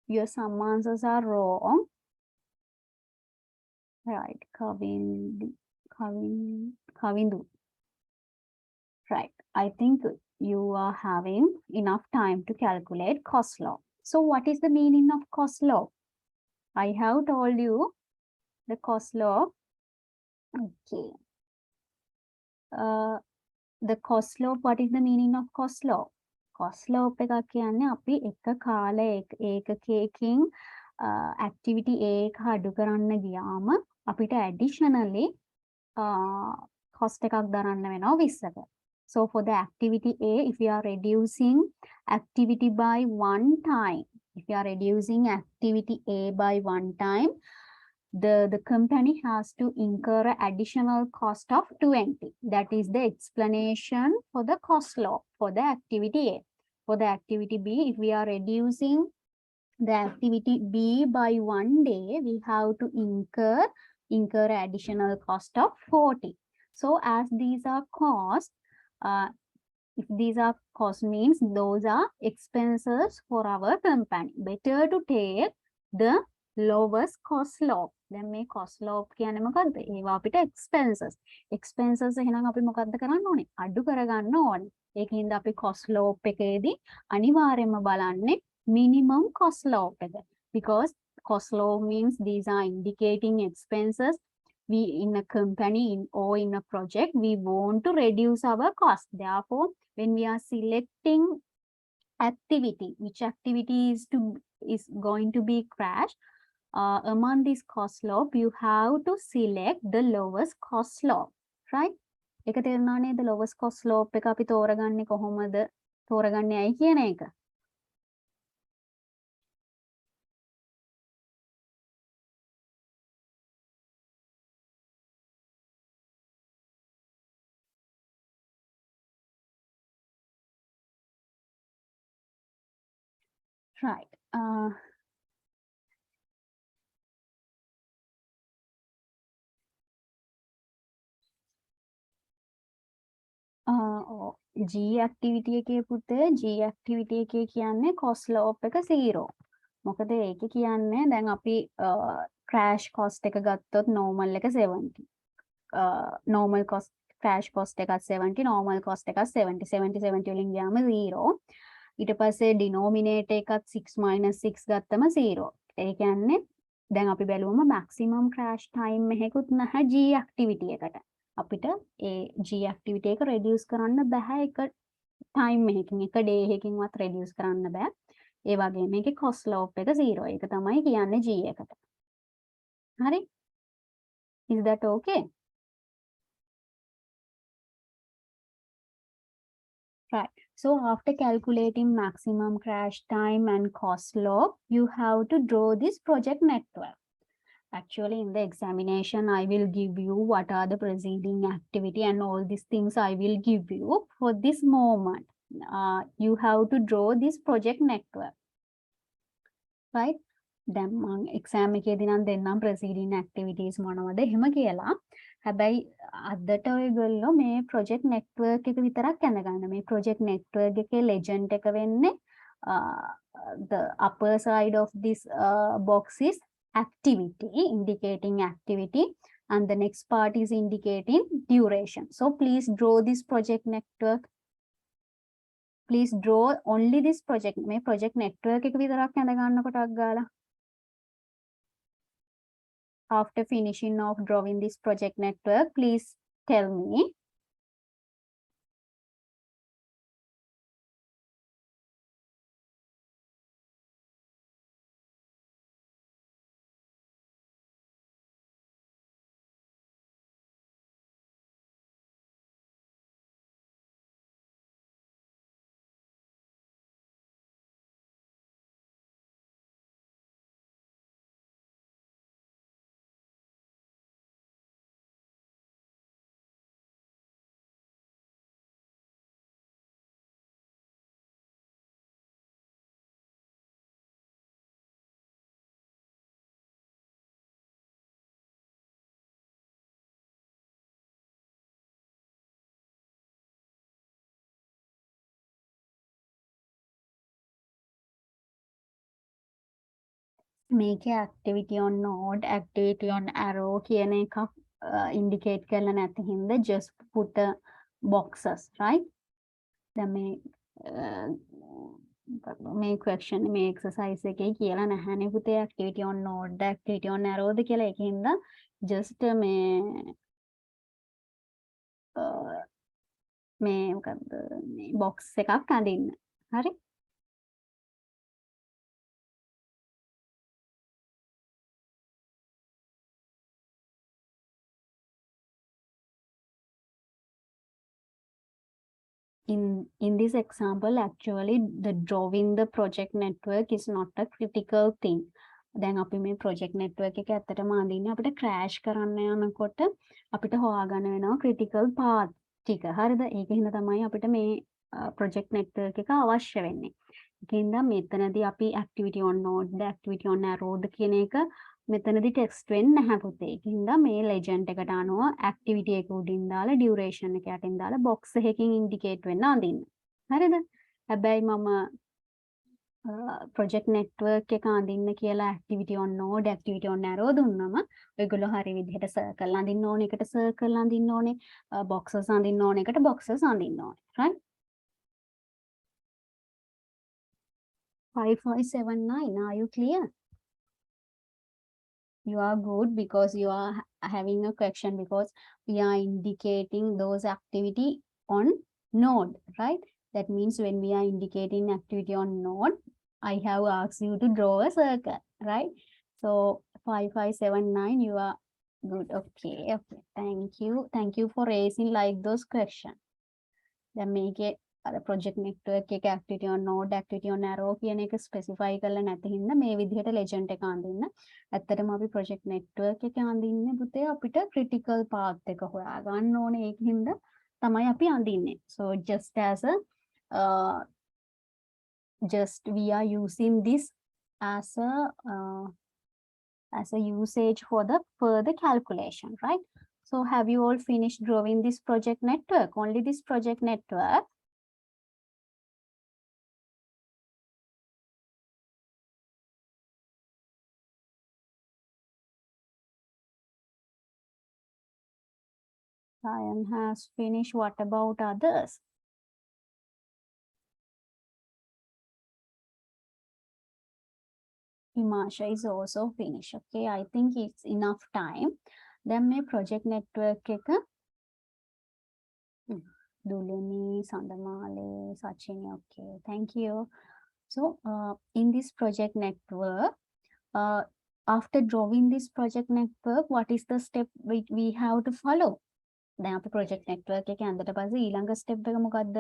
Your some answers are wrong. Right. Kavindu. Right. I think you are having enough time to calculate cost law. So what is the meaning of cost law? I have told you the cost law. Okay. The cost law, what is the meaning of cost law? Cost law එකක් කියන්නේ අපි එක කාලය ඒකකයකින් activity A එක අඩු කරන්න ගියාම අපිට additionally cost එකක් දරන්න වෙනවා 20ක. So for the activity A, if you are reducing activity by 1 time, if you are reducing activity A by 1 time, the company has to incur an additional cost of 20. That is the explanation for the cost law for the activity A. For the activity B, if we are reducing the activity B by 1 day, we have to incur additional cost of 40. So as these are costs, if these are cost means those are expenses for our company. Better to take the lowest cost slope. Then මේ cost slope කියන්නේ මොකද්ද? ඒවා අපිට expenses. Expenses එහෙනම් අපි මොකද්ද කරන්න ඕනේ? අඩු කරගන්න ඕනේ. ඒකින්ද අපි cost slope එකේදී අනිවාර්යයෙන්ම බලන්නේ minimum cost slope එක. Because cost slope means these are indicating expenses. We in a company or in a project, we want to reduce our cost. Therefore, when we are selecting activity, which activity is going to be crashed, among this cost slope, you have to select the lowest cost slope, right? එක තේරුණා නේද lowest cost slope එක අපි තෝරගන්නේ කොහොමද? තෝරගන්නේ ඇයි කියන එක. Right. G activity එකේ පුතේ G activity එකේ කියන්නේ cost slope එක 0. මොකද ඒකේ කියන්නේ දැන් අපි crash cost එක ගත්තොත් normal එක 70. Normal cost crash cost එකත් 70, normal cost එකත් 70. 70 70 වලින් ගියාම 0. ඊට පස්සේ denominator එකත් 6 minus 6 ගත්තම 0. ඒ කියන්නේ දැන් අපි බැලුවම maximum crash time එකකුත් නැහැ G activity එකට. අපිට ඒ G activity එක reduce කරන්න බෑ එක time එකකින් එක day එකකින්වත් reduce කරන්න බෑ. ඒ වගේ මේකේ cost slope එක 0. ඒක තමයි කියන්නේ G එකට. හරි? Is that okay? Right. So after calculating maximum crash time and cost slope, you have to draw this project network. Actually, in the examination, I will give you what are the preceding activity and all these things I will give you for this moment. You have to draw this project network. Right? දැන් මම exam එකේදී නම් දෙන්නම් preceding activities මොනවද එහෙම කියලා. හැබැයි අදට ඔයගොල්ලෝ මේ project network එක විතරක් දැනගන්න. මේ project network එකේ legend එක වෙන්නේ the upper side of this box is activity, indicating activity, and the next part is indicating duration. So please draw this project network. Please draw only this project. මේ project network එක විතරක් දැනගන්න කොටක් ගාලා. After finishing of drawing this project network, please tell me. මේකේ activity on node, activity on arrow කියන එක indicate කරලා නැති හින්දා just put the boxes, right? දැන් මේ question මේ exercise එකේ කියලා නැහැනේ පුතේ activity on node, activity on arrow ද කියලා. ඒකින්ද just මේ මොකද්ද මේ box එකක් අඳින්න. හරි? In this example, actually the drawing the project network is not a critical thing. දැන් අපි මේ project network එක ඇත්තටම අඳින්නේ අපිට crash කරන්න යනකොට අපිට හොයාගන්න වෙනවා critical path ටික. හරිද? ඒකින්ද තමයි අපිට මේ project network එක අවශ්‍ය වෙන්නේ. ඒකින්ද මෙතනදී අපි activity on node, activity on arrow කියන එක මෙතනදී text වෙන්නේ නැහැ පුතේ. ඒකින්ද මේ legend එකට අනුව activity එක උඩින් දාලා duration එක යටින් දාලා box එකකින් indicate වෙන්න අඳින්න. හරිද? හැබැයි මම project network එක අඳින්න කියලා activity on node, activity on arrow දුන්නම ඔයගොල්ලෝ හරි විදිහට circle අඳින්න ඕනේ එකට circle අඳින්න ඕනේ, boxes අඳින්න ඕනේ එකට boxes අඳින්න ඕනේ. right? 5579, are you clear? You are good because you are having a question because we are indicating those activity on node, right? That means when we are indicating activity on node, I have asked you to draw a circle, right? So 5579, you are good. Okay, okay. Thank you for raising like those questions. Then make it project network එක activity on node, activity on arrow කියන එක specify කරලා නැති හින්දා මේ විදිහට legend එක අඳින්න. ඇත්තටම අපි project network එක අඳින්නේ පුතේ අපිට critical path එක හොයා ගන්න ඕනේ. ඒක හින්දා තමයි අපි අඳින්නේ. So just as a just we are using this as a usage for the further calculation, right? So have you all finished drawing this project network? Only this project network. Ryan has finished. What about others? Imasha is also finished. Okay, I think it's enough time. Then my project network එක Dulini, Sandamale, Sachini. Okay, thank you. So in this project network, after drawing this project network, what is the step we have to follow? දැන් අපි project network එක ඇඳට පස්සේ ඊළඟ step එක මොකද්ද?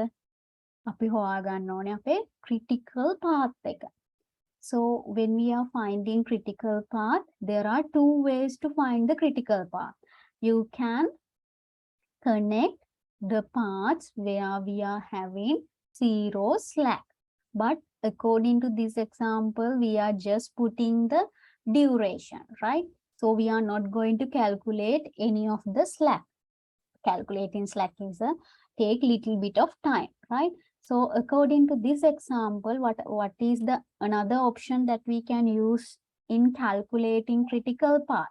අපි හොයාගන්න ඕනේ අපේ critical path එක. So when we are finding critical path, there are two ways to find the critical path. You can connect the paths where we are having zero slack. But according to this example, we are just putting the duration, right? So we are not going to calculate any of the slack. Calculating slack is a take little bit of time, right? So according to this example, what is the another option that we can use in calculating critical path?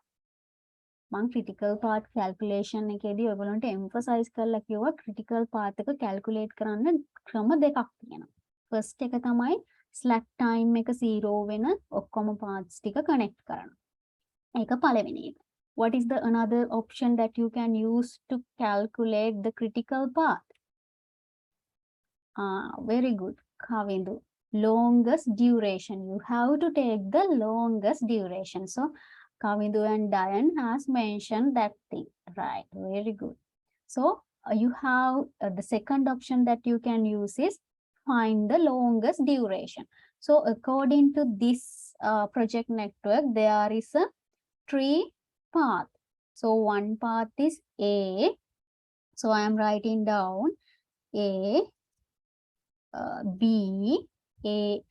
මං critical path calculation එකේදී ඔයගොල්ලන්ට emphasize කරලා කිව්වා critical path එක calculate කරන්න ක්‍රම දෙකක් තියෙනවා. First එක තමයි slack time එක 0 වෙන ඔක්කොම paths ටික connect කරනවා. ඒක පළවෙනි එක. What is the another option that you can use to calculate the critical path? Very good, Kavindu. Longest duration. You have to take the longest duration. So Kavindu and Diane has mentioned that thing, right? Very good. So you have the second option that you can use is find the longest duration. So according to this project network, there is a tree path. So one path is A. So I am writing down A, B, A,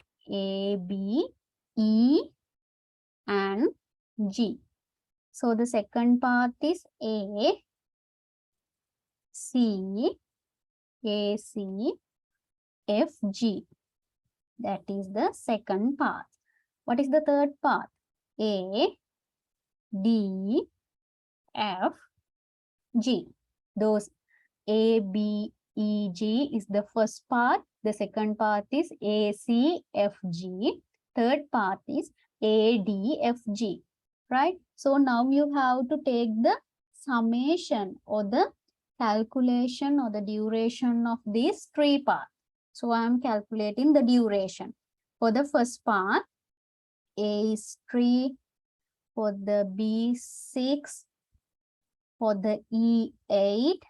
B, E, and G. So the second path is A, C, F, G. That is the second path. What is the third path? A, D, F, G. Those A, B, E, G is the first part. The second part is A, C, F, G. Third part is A, D, F, G. Right? So now you have to take the summation or the calculation or the duration of these three parts. So I am calculating the duration. For the first part, A is 3. For the B, 6. For the E, 8.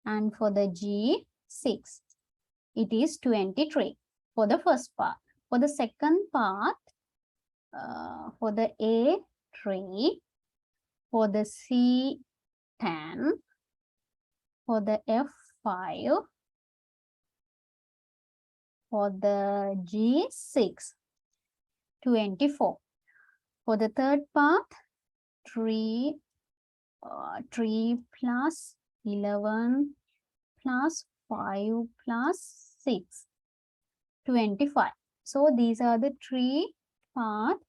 And for the G, 6. It is 23 for the first part. For the second part, for the A, 3. For the C, 10. For the F, 5. For the G, 6. 24. For the third part, 3 plus 11 plus 5 plus 6, 25. So these are the three paths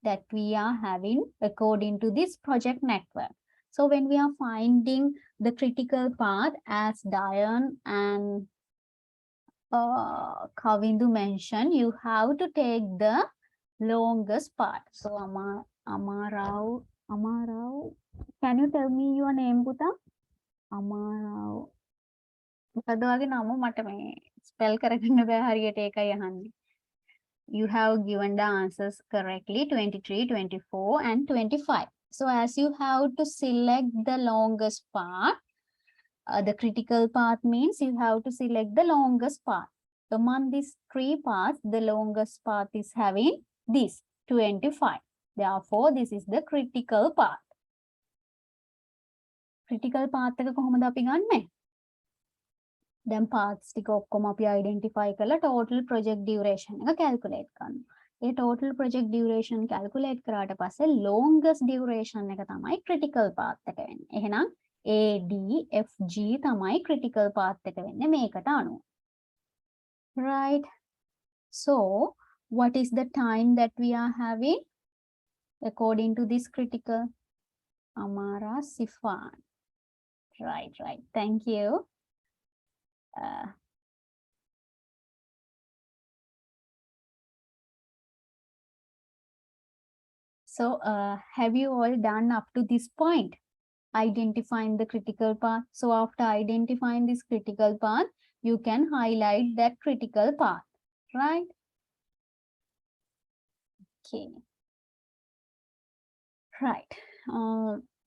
that we are having according to this project network. So when we are finding the critical path, as Diane and Kavindu mentioned, you have to take the longest part. So Amarao, can you tell me your name, Puta? Amarao. Spell you have given the answers correctly, 23, 24, and 25. So as you have to select the longest part, the critical path means you have to select the longest path. Among these three paths, the longest path is having this, 25. Therefore, this is the critical path. Critical path එක කොහොමද අපි ගන්නෙ? දැන් paths ටික ඔක්කොම අපි identify කරලා total project duration එක calculate කරනවා. ඒ total project duration calculate කරාට පස්සේ longest duration එක තමයි critical path එක වෙන්නේ. එහෙනම් A, D, F, G තමයි critical path එක වෙන්නේ මේකට අනුව. Right. So, what is the time that we are having according to this critical? Amara Sifan. Right. Thank you. So, have you all done up to this point? Identifying the critical path. So, after identifying this critical path, you can highlight that critical path, right? Okay. Right.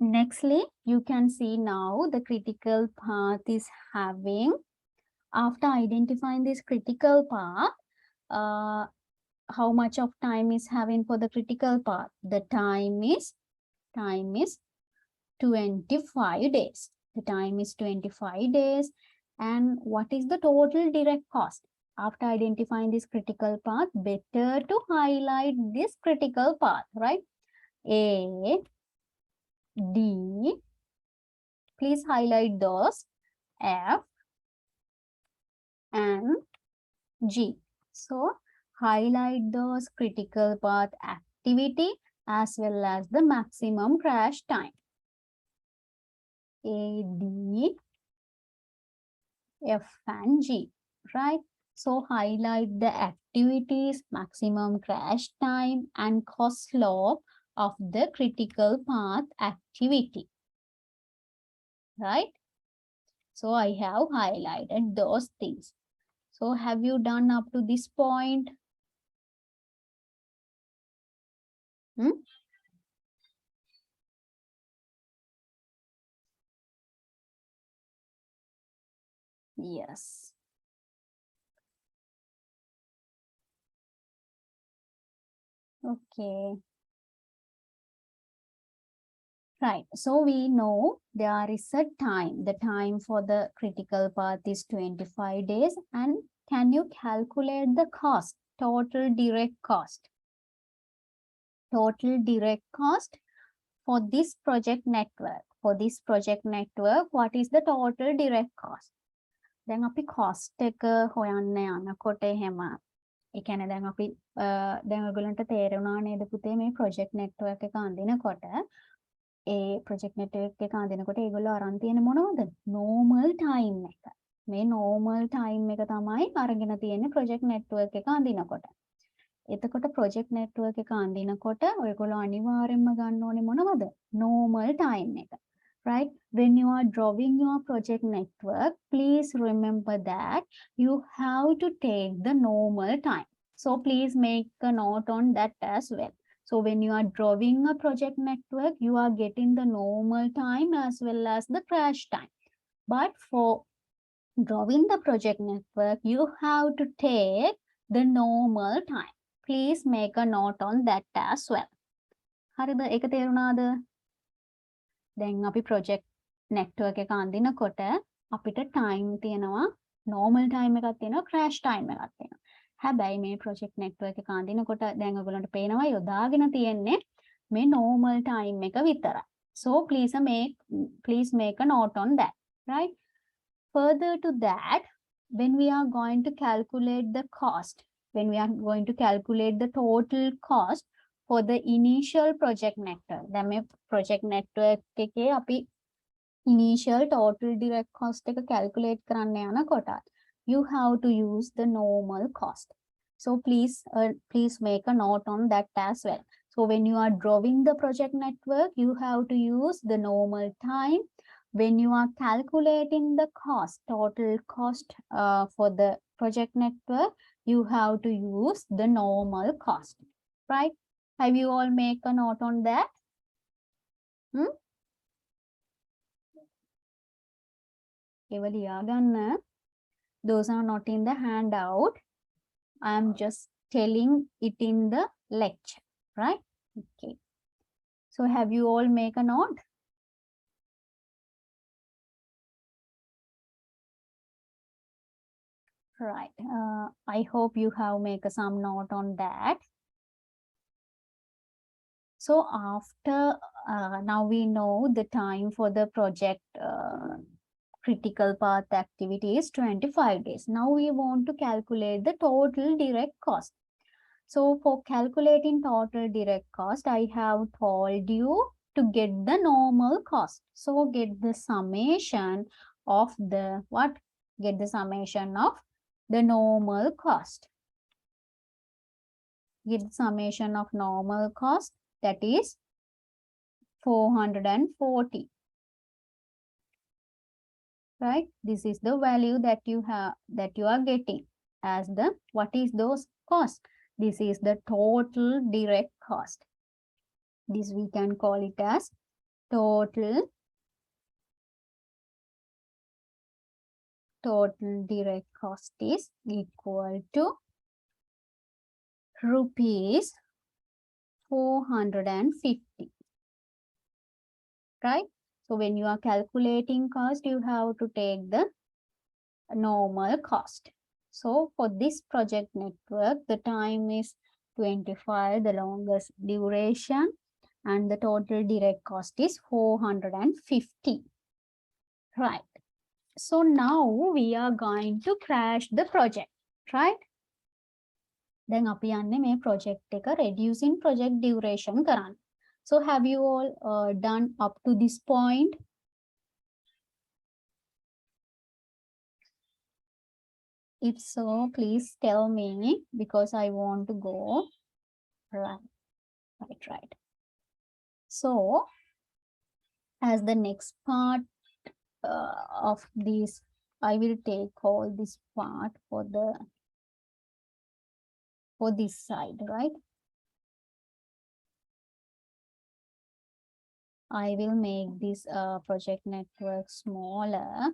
Nextly, you can see now the critical path is having, after identifying this critical path, how much of time is having for the critical path? The time is 25 days. The time is 25 days. And what is the total direct cost? After identifying this critical path, better to highlight this critical path, right? A, D, please highlight those, F and G. So highlight those critical path activity as well as the maximum crash time. A, D, F and G, right? So highlight the activities, maximum crash time and cost slope of the critical path activity, right? So I have highlighted those things. So have you done up to this point? Yes. Okay. Right. So we know there is a time. The time for the critical path is 25 days. And can you calculate the cost? Total direct cost. Total direct cost for this project network. For this project network, what is the total direct cost? Then අපි cost එක හොයන්න යනකොට එහෙම ඒ කියන්නේ දැන් අපි දැන් ඔයගොල්ලන්ට තේරුණා නේද පුතේ මේ project network එක අඳිනකොට ඒ project network එක අඳිනකොට ඒගොල්ලෝ අරන් තියෙන මොනවද? normal time එක. මේ normal time එක තමයි අරගෙන තියෙන්නේ project network එක අඳිනකොට. එතකොට project network එක අඳිනකොට ඔයගොල්ලෝ අනිවාර්යෙන්ම ගන්න ඕනේ මොනවද? normal time එක. Right? When you are drawing your project network, please remember that you have to take the normal time. So please make a note on that as well. So when you are drawing a project network, you are getting the normal time as well as the crash time. But for drawing the project network, you have to take the normal time. Please make a note on that as well. හරිද? ඒක තේරුණාද? දැන් අපි project network එක අඳිනකොට අපිට time තියෙනවා, normal time එකක් තියෙනවා, crash time එකක් තියෙනවා. හැබැයි මේ project network එක අඳිනකොට දැන් ඔයගොල්ලන්ට පේනවා යොදාගෙන තියෙන්නේ මේ normal time එක විතරයි. So please make a note on that, right? Further to that, when we are going to calculate the cost, when we are going to calculate the total cost for the initial project network, දැන් මේ project network එකේ අපි initial total direct cost එක calculate කරන්න යනකොට you have to use the normal cost. So please make a note on that as well. So when you are drawing the project network, you have to use the normal time. When you are calculating the cost, total cost for the project network, you have to use the normal cost, right? Have you all make a note on that? Those are not in the handout. I am just telling it in the lecture, right? Okay. So have you all make a note? Right. I hope you have make some note on that. So after, now we know the time for the project critical path activity is 25 days. Now we want to calculate the total direct cost. So for calculating total direct cost, I have told you to get the normal cost. So get the summation of the what? Get the summation of the normal cost. Get the summation of normal cost, that is 440. Right? This is the value that you have, that you are getting as the, what is those cost? This is the total direct cost. This we can call it as total direct cost is equal to rupees 450, right? So when you are calculating cost, you have to take the normal cost. So for this project network, the time is 25, the longest duration, and the total direct cost is 450, right? So now we are going to crash the project, right? Then අපි යන්නේ මේ project එක reducing project duration කරන්න. So have you all done up to this point? If so, please tell me because I want to go right. So as the next part of this, I will take all this part for this side, right? I will make this project network smaller.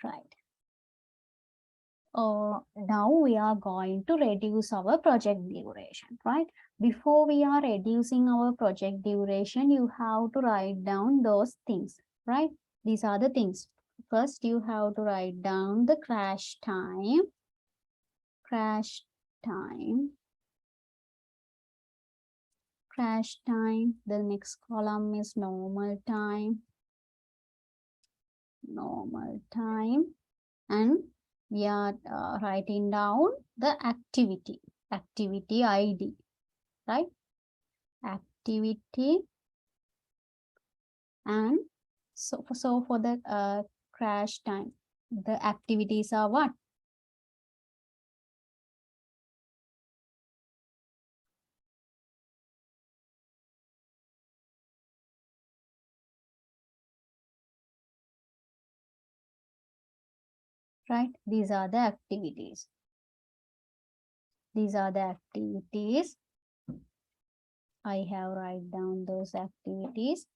Right. Now we are going to reduce our project duration, right? Before we are reducing our project duration, you have to write down those things, right? These are the things. First, you have to write down the crash time. The next column is normal time. And we are writing down the activity ID, right? Activity. And so for the crash time, the activities are what? Right? These are the activities. I have write down those activities.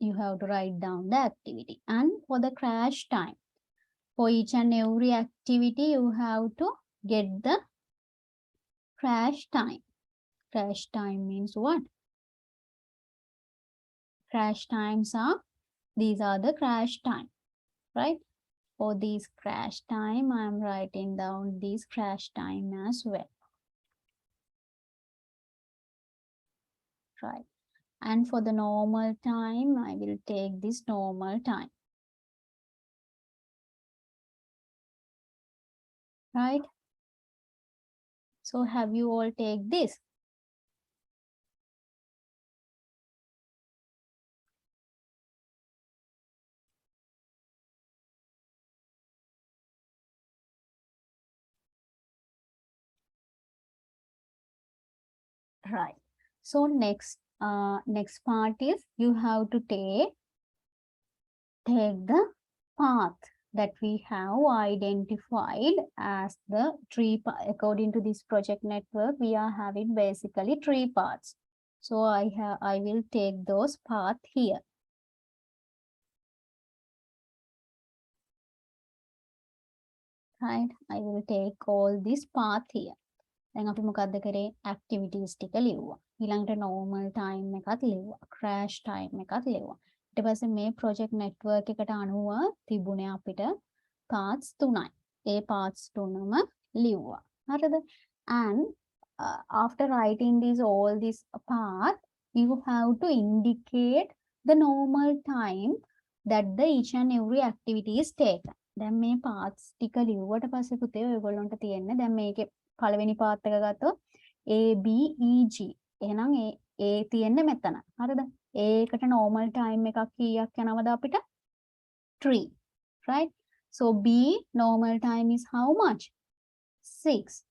You have to write down the activity. And for the crash time, for each and every activity, you have to get the crash time. Crash time means what? Crash times are, these are the crash time, right? For this crash time, I am writing down this crash time as well. Right. And for the normal time, I will take this normal time. Right? So have you all take this? Right. So next part is you have to take the path that we have identified as the tree. According to this project network, we are having basically 3 paths. So I will take those paths here. Right? I will take all this path here. දැන් අපි මොකද්ද කරේ activities ටික ලිව්වා. ඊළඟට normal time එකත් ලිව්වා. crash time එකත් ලිව්වා. ඊට පස්සේ මේ project network එකට අනුව තිබුණේ අපිට paths 3යි. ඒ paths 3ම ලිව්වා. හරිද? And after writing all this path, you have to indicate the normal time that the each and every activity is taken. දැන් මේ paths ටික ලිව්වට පස්සේ පුතේ ඔයගොල්ලන්ට තියෙන්නේ දැන් මේකේ පළවෙනි පාත් එක ගත්තොත් A B E G. එහෙනම් A තියෙන්නේ මෙතන. හරිද? A එකට normal time එකක් කීයක් යනවද අපිට? 3. Right? So B normal time is how much? 6.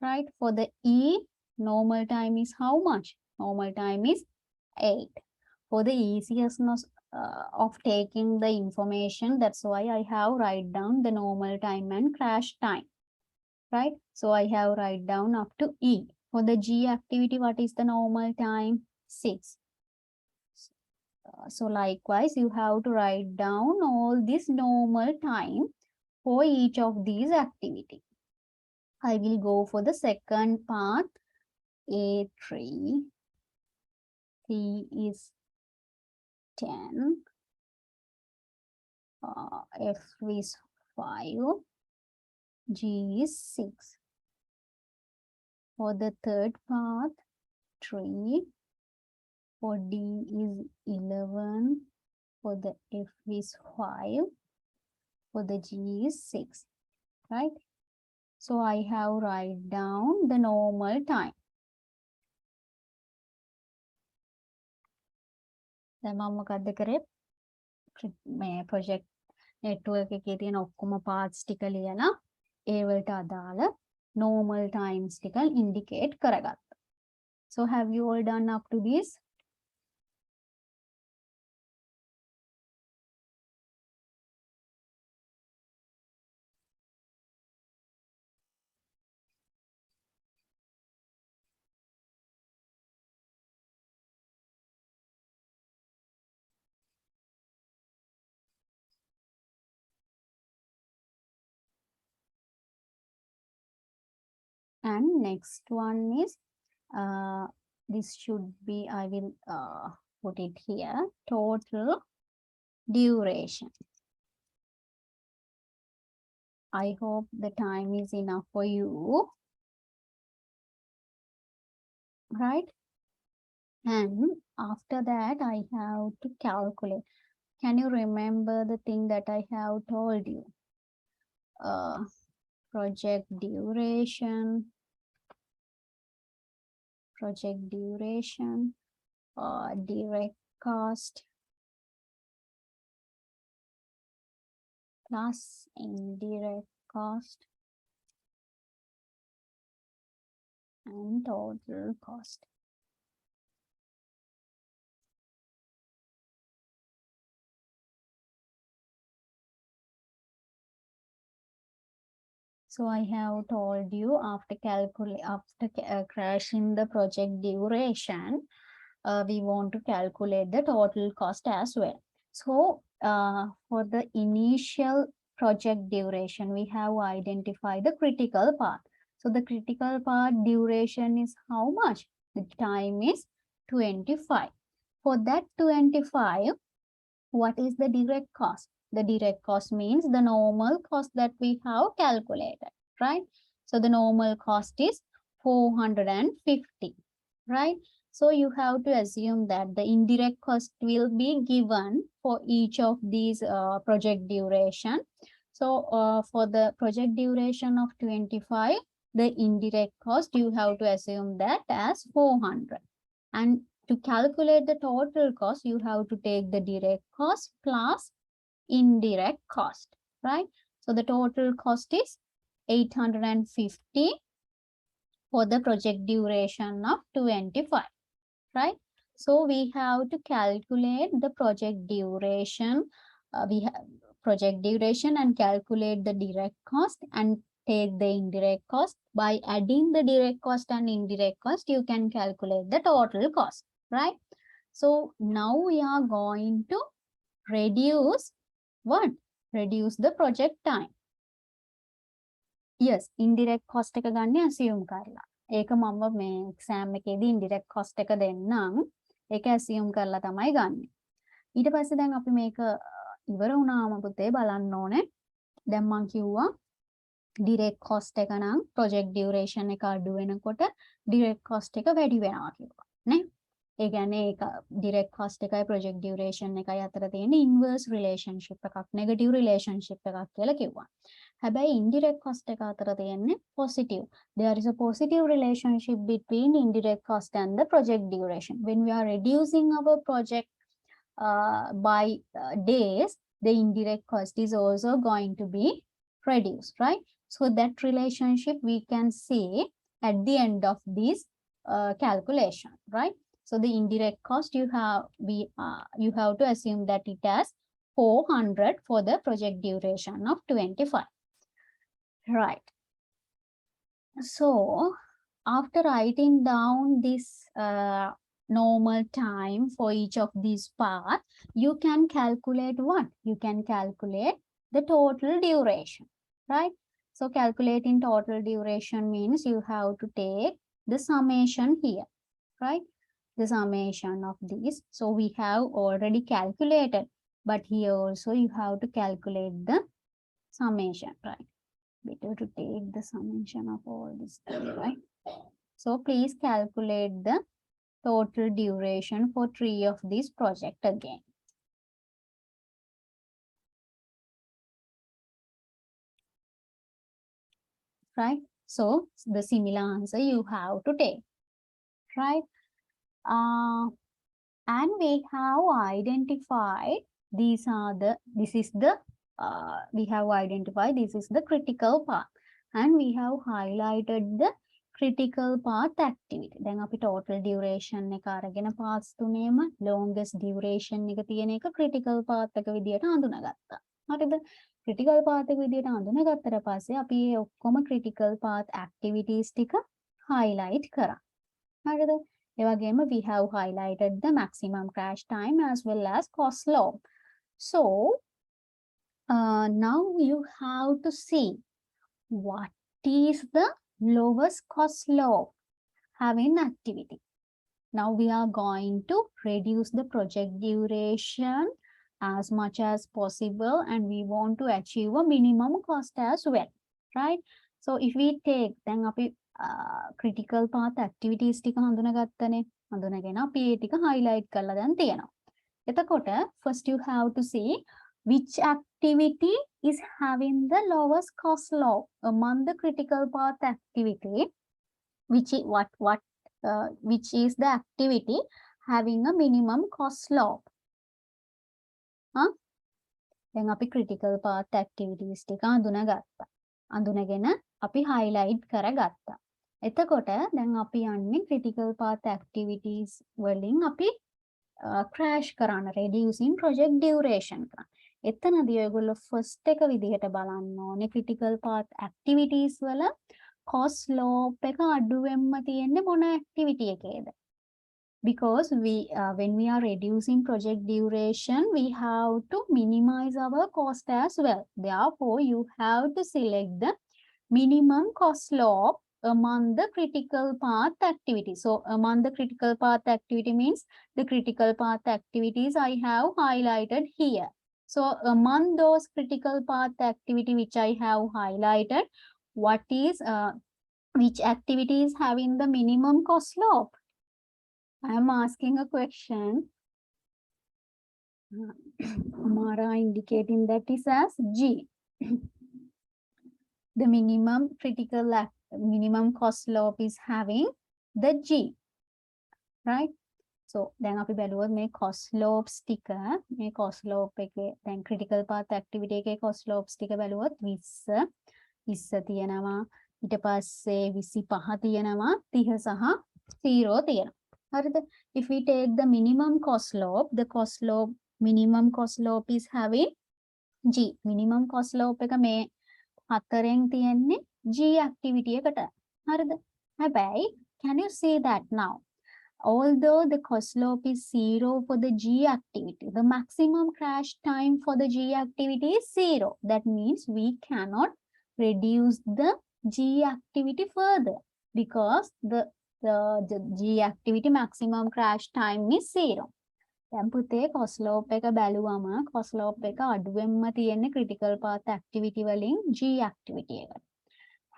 Right? For the E, normal time is how much? Normal time is 8. For the easiness of taking the information, that's why I have write down the normal time and crash time. Right? So I have write down up to E. For the G activity, what is the normal time? 6. So likewise, you have to write down all this normal time for each of these activities. I will go for the second part. A3, T is 10, F is 5, G is 6. For the third part, 3, for D is 11, for the F is 5, for the G is 6, right? So I have write down the normal time. දැන් මම මොකද්ද කරේ? මේ project network එකේ තියෙන ඔක්කොම parts ටික ලියලා ඒ වලට අදාළ normal times ටික indicate කරගත්තා. So have you all done up to this? And next one is this should be, I will put it here, total duration. I hope the time is enough for you, right? And after that I have to calculate. Can you remember the thing that I have told you? Project duration, direct cost plus indirect cost and total cost. So I have told you after crashing the project duration, we want to calculate the total cost as well. So for the initial project duration, we have identified the critical part. So the critical part duration is how much? The time is 25. For that 25, what is the direct cost? The direct cost means the normal cost that we have calculated, right? So the normal cost is 450, right? So you have to assume that the indirect cost will be given for each of these project duration. So for the project duration of 25, the indirect cost, you have to assume that as 400. And to calculate the total cost, you have to take the direct cost plus indirect cost, right? So the total cost is 850 for the project duration of 25, right? So we have to calculate the project duration. We have project duration and calculate the direct cost and take the indirect cost. By adding the direct cost and indirect cost, you can calculate the total cost, right? So now we are going to reduce what? Reduce the project time. Yes, indirect cost එක ගන්න assume කරලා. ඒක මම මේ exam එකේදී indirect cost එක දෙන්නම්. ඒක assume කරලා තමයි ගන්න. ඊට පස්සේ දැන් අපි මේක ඉවර වුණාම පුතේ බලන්න ඕනේ. දැන් මම කිව්වා direct cost එක නම් project duration එක අඩු වෙනකොට direct cost එක වැඩි වෙනවා කියලා. නේ? ඒ කියන්නේ ඒක direct cost එකයි project duration එකයි අතර තියෙන inverse relationship එකක්, negative relationship එකක් කියලා කිව්වා. හැබැයි indirect cost එක අතර තියෙන්නේ positive. There is a positive relationship between indirect cost and the project duration. When we are reducing our project by days, the indirect cost is also going to be reduced, right? So that relationship we can see at the end of this calculation, right? So the indirect cost you have to assume that it has 400 for the project duration of 25, right? So after writing down this normal time for each of these parts, you can calculate what? You can calculate the total duration, right? So calculating total duration means you have to take the summation here, right? The summation of these. So we have already calculated, but here also you have to calculate the summation, right? Better to take the summation of all this thing, right? So please calculate the total duration for 3 of this project again. Right? So the similar answer you have to take. Right? And we have identified we have identified this is the critical path, and we have highlighted the critical path activity. Then අපි total duration එක අරගෙන paths තුනේම longest duration එක තියෙන එක critical path එක විදියට හඳුනාගත්තා. හරිද? critical path එක විදියට හඳුනාගත්තට පස්සේ අපි මේ ඔක්කොම critical path activities ටික highlight කරා. හරිද? we have highlighted the maximum crash time as well as cost law. So now you have to see what is the lowest cost law having activity. Now we are going to reduce the project duration as much as possible, and we want to achieve a minimum cost as well, right? So if we take then අපි critical path activities ටික හඳුනාගත්තනේ. හඳුනාගෙන අපි ඒ ටික highlight කරලා දැන් තියෙනවා. එතකොට first you have to see which activity is having the lowest cost law among the critical path activity, which is the activity having a minimum cost law. දැන් අපි critical path activities ටික හඳුනාගත්තා. හඳුනාගෙන අපි highlight කරගත්තා. එතකොට දැන් අපි යන්නේ critical path activities වලින් අපි crash කරන්න reducing project duration කරන්න. එතනදී ඔයගොල්ලෝ first එක විදිහට බලන්න ඕනේ critical path activities වල cost slope එක අඩුවෙන්ම තියෙන්නේ මොන activity එකේද? Because when we are reducing project duration, we have to minimize our cost as well. Therefore, you have to select the minimum cost slope among the critical path activities. So among the critical path activity means the critical path activities I have highlighted here. So among those critical path activity which I have highlighted, which activity is having the minimum cost slope? I am asking a question. Amara indicating that is as G. The minimum cost slope is having the G, right? So then අපි බැලුවොත් මේ cost slopes ටික මේ cost slope එකේ දැන් critical path activity එකේ cost slopes ටික බැලුවොත් 20 තියෙනවා, ඊට පස්සේ 25 තියෙනවා, 30 සහ 0 තියෙනවා. හරිද? If we take the minimum cost slope, minimum cost slope is having G. Minimum cost slope එක මේ හතරෙන් තියෙන්නේ G activity එකට. හරිද? හැබැයි can you see that now? Although the cost slope is 0 for the G activity, the maximum crash time for the G activity is 0. That means we cannot reduce the G activity further because the G activity maximum crash time is 0. දැන් පුතේ cost slope එක බැලුවම cost slope එක අඩුවෙන්ම තියෙන්නේ critical path activity වලින් G activity එකට.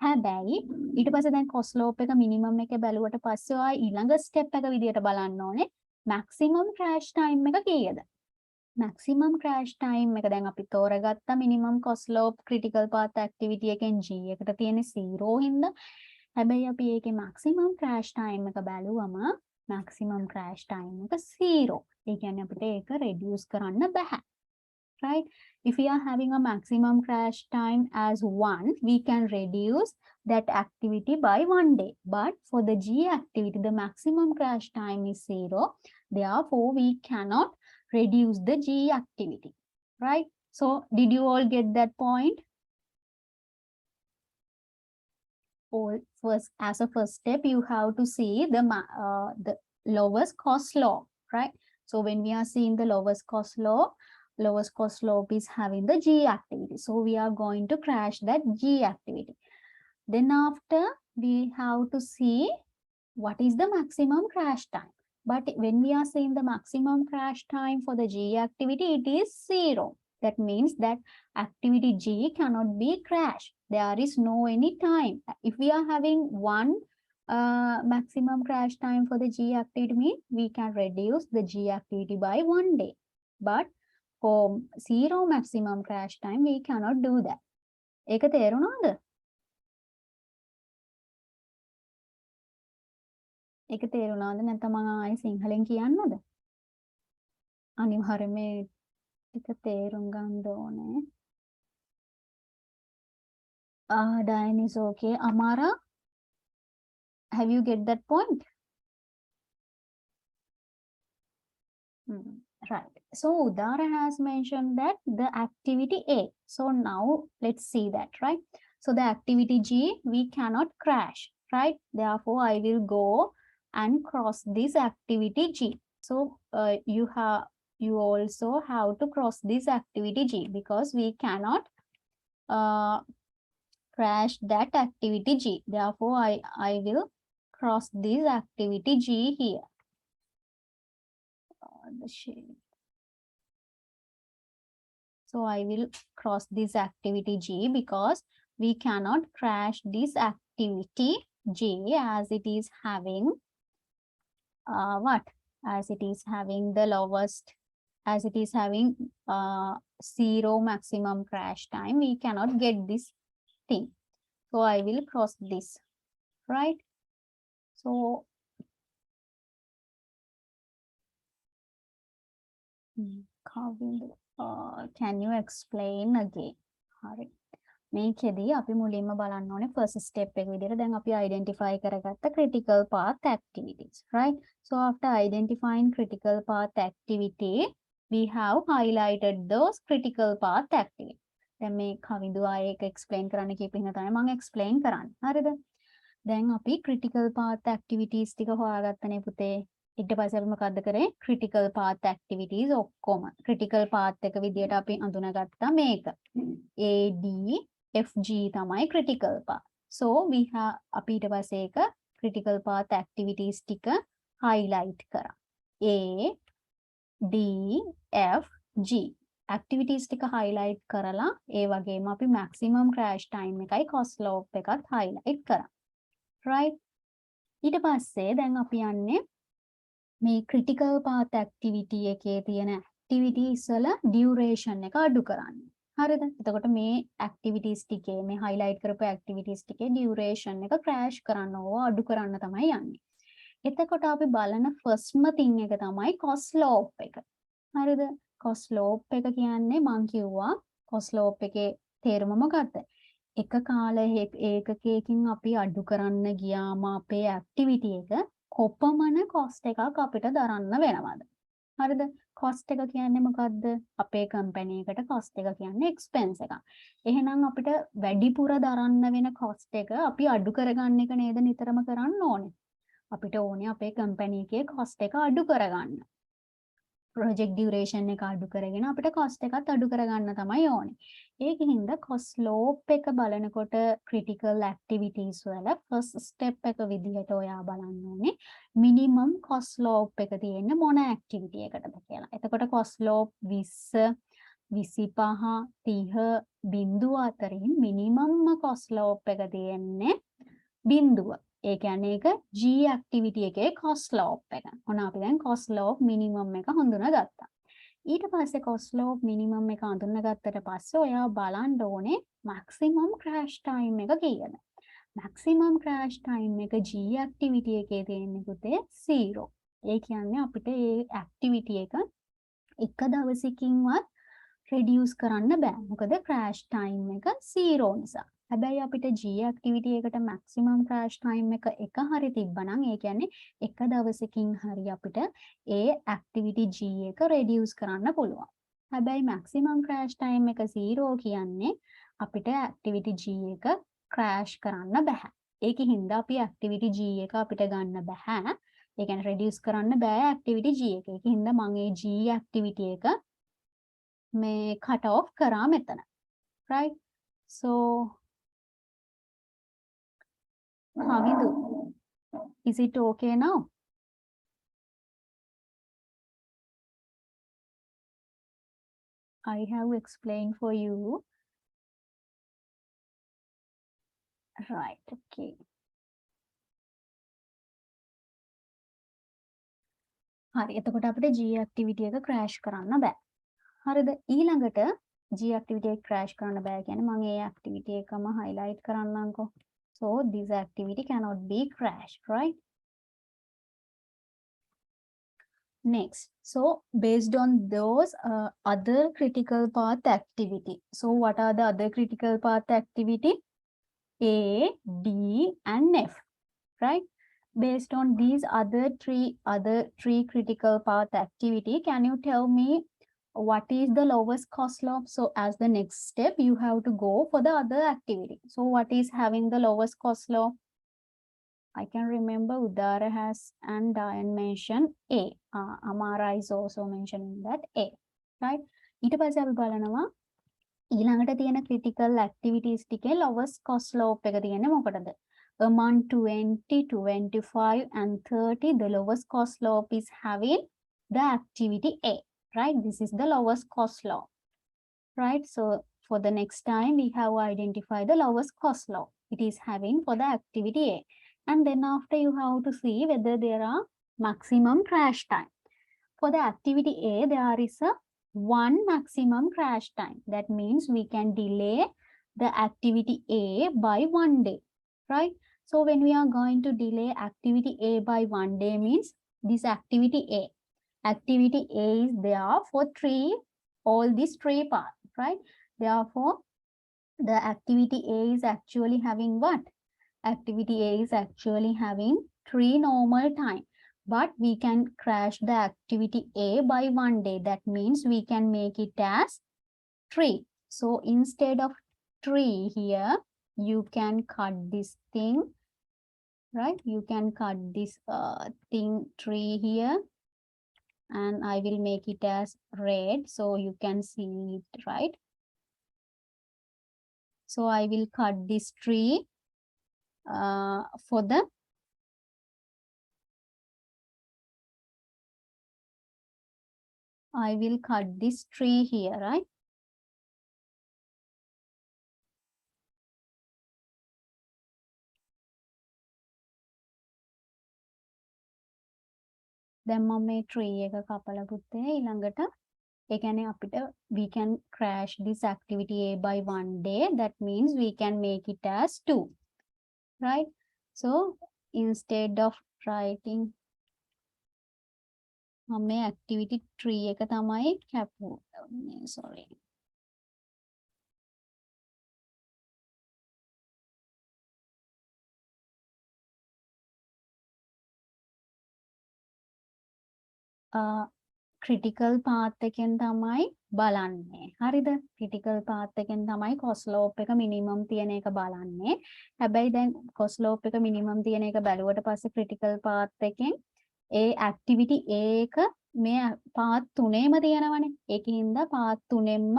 හැබැයි ඊට පස්සේ දැන් cost slope එක minimum එක බැලුවට පස්සේ ඔය ඊළඟ step එක විදියට බලන්න ඕනේ maximum crash time එක කීයද? maximum crash time එක දැන් අපි තෝරගත්ත minimum cost slope critical path activity එකෙන් G එකට තියෙන්නේ 0 හින්දා. හැබැයි අපි ඒකේ maximum crash time එක බැලුවම maximum crash time එක 0. ඒ කියන්නේ අපිට ඒක reduce කරන්න බෑ. right? If we are having a maximum crash time as 1, we can reduce that activity by 1 day. But for the G activity, the maximum crash time is 0. Therefore, we cannot reduce the G activity, right? So, did you all get that point? First, as a first step, you have to see the lowest cost law, right? So when we are seeing the lowest cost law is having the G activity. So we are going to crash that G activity. Then after, we have to see what is the maximum crash time. But when we are saying the maximum crash time for the G activity, it is 0. That means that activity G cannot be crashed. There is no any time. If we are having one maximum crash time for the G activity, means we can reduce the G activity by 1 day. But for 0 maximum crash time, we cannot do that. ඒක තේරුණාද? ඒක තේරුණාද නැත්නම් මම ආයෙ සිංහලෙන් කියන්නද? අනිවාර්යයෙන්ම ඒක තේරුම් ගන්න ඕනේ. Diane is okay. Amara, have you get that point? Right. So Udara has mentioned that the activity A. So now let's see that, right? So the activity G, we cannot crash, right? Therefore, I will go and cross this activity G. So you also have to cross this activity G because we cannot crash that activity G. Therefore, I will cross this activity G here. So I will cross this activity G because we cannot crash this activity G as it is having what? As it is having the lowest, as it is having 0 maximum crash time, we cannot get this thing. So I will cross this, right? So can you explain again? Hari. මේකෙදී අපි මුලින්ම බලන්න ඕනේ first step එක විදිහට දැන් අපි identify කරගත්ත critical path activities, right? So after identifying critical path activity, we have highlighted those critical path activities. දැන් මේ කවිඳු ආයේ එක explain කරන්න කියපු හින්දා තමයි මම explain කරන්නේ. හරිද? දැන් අපි critical path activities ටික හොයාගත්තනේ පුතේ. ඊට පස්සේ අපි මොකද්ද කරේ? critical path activities ඔක්කොම critical path එක විදියට අපි අඳුනගත්තා මේක. A D F G තමයි critical path. So we have අපි ඊට පස්සේ ඒක critical path activities ටික highlight කරා. A D F G activities ටික highlight කරලා ඒ වගේම අපි maximum crash time එකයි cost slope එකත් highlight කරා. right? ඊට පස්සේ දැන් අපි යන්නේ මේ critical path activity එකේ තියෙන activities වල duration එක අඩු කරන්න. හරිද? එතකොට මේ activities ටිකේ මේ highlight කරපු activities ටිකේ duration එක crash කරන්න ඕවා අඩු කරන්න තමයි යන්නේ. එතකොට අපි බලන firstම thing එක තමයි cost slope එක. හරිද? cost slope එක කියන්නේ මම කිව්වා cost slope එකේ තේරුම මොකක්ද? එක කාල ඒකකයකින් අපි අඩු කරන්න ගියාම අපේ activity එක කොපමණ cost එකක් අපිට දරන්න වෙනවද? හරිද? cost එක කියන්නේ මොකද්ද? අපේ company එකට cost එක කියන්නේ expense එකක්. එහෙනම් අපිට වැඩිපුර දරන්න වෙන cost එක අපි අඩු කරගන්න එක නේද නිතරම කරන්න ඕනේ. අපිට ඕනේ අපේ company එකේ cost එක අඩු කරගන්න. project duration එක අඩු කරගෙන අපිට cost එකත් අඩු කරගන්න තමයි ඕනේ. ඒකින්ද cost slope එක බලනකොට critical activities වල first step එක විදිහට ඔයා බලන්න ඕනේ minimum cost slope එක තියෙන්නේ මොන activity එකටද කියලා. එතකොට cost slope 20 25 30 බිංදුව අතරින් minimum cost slope එක තියෙන්නේ බිංදුව. ඒ කියන්නේ ඒක G activity එකේ cost slope එක. ඔන්න අපි දැන් cost slope minimum එක හඳුනාගත්තා. ඊට පස්සේ cost slope minimum එක හඳුනාගත්තට පස්සේ ඔයා බලන්න ඕනේ maximum crash time එක කීයද? maximum crash time එක G activity එකේ තියෙන්නේ පුතේ 0. ඒ කියන්නේ අපිට මේ activity එක එක දවසකින්වත් reduce කරන්න බෑ. මොකද crash time එක 0 නිසා. හැබැයි අපිට G activity එකට maximum crash time එක හරි තිබ්බනම් ඒ කියන්නේ එක දවසකින් හරි අපිට ඒ activity G එක reduce කරන්න පුළුවන්. හැබැයි maximum crash time එක 0 කියන්නේ අපිට activity G එක crash කරන්න බෑ. ඒකෙ හින්දා අපි activity G එක අපිට ගන්න බෑ. ඒ කියන්නේ reduce කරන්න බෑ activity G එක. ඒකෙ හින්දා මම ඒ G activity එක may cut off කරා මෙතන, right? So Havidu, is it okay now? I have explained for you, right? Okay. හරි එතකොට අපිට G activity එක crash කරන්න බෑ. හරිද? ඊළඟට G activity එක crash කරන්න බෑ කියන්නේ මම ඒ activity එකම highlight කරන්නම්කෝ. So this activity cannot be crashed, right? Next, so based on those other critical path activity. So what are the other critical path activity? A, D, and F, right? Based on these other three critical path activity, can you tell me what is the lowest cost law? So as the next step, you have to go for the other activity. So what is having the lowest cost law? I can remember Udara has and Diane mentioned A. Amara is also mentioning that A, right? ඊට පස්සේ අපි බලනවා ඊළඟට තියෙන critical activities ටිකේ lowest cost slope එක තියෙන්නේ මොකටද? Among 20, 25 and 30, the lowest cost slope is having the activity A, right? This is the lowest cost slope, right? So for the next time, we have identified the lowest cost slope. It is having for the activity A. And then after you have to see whether there are maximum crash time. For the activity A, there is a one maximum crash time. That means we can delay the activity A by 1 day, right? So when we are going to delay activity A by 1 day means this activity A. Activity A is there for all these three parts, right? Therefore, the activity A is actually having what? Activity A is actually having 3 normal time. But we can crash the activity A by 1 day. That means we can make it as 3. So instead of 3 here, you can cut this thing, right? You can cut this thing 3 here. And I will make it as red so you can see it, right? So I will cut this tree for the I will cut this tree here, right? දැන් මම මේ tree එක කපලා පුතේ ඊළඟට ඒ කියන්නේ අපිට we can crash this activity A by 1 day. That means we can make it as 2, right? So instead of writing මම මේ activity tree එක තමයි කැපුවේ. Sorry. critical path එකෙන් තමයි බලන්නේ. හරිද? critical path එකෙන් තමයි cost slope එක minimum තියෙන එක බලන්නේ. හැබැයි දැන් cost slope එක minimum තියෙන එක බැලුවට පස්සේ critical path එකෙන් ඒ activity A එක මේ path තුනේම තියෙනවනේ. ඒකින්ද path තුනෙන්ම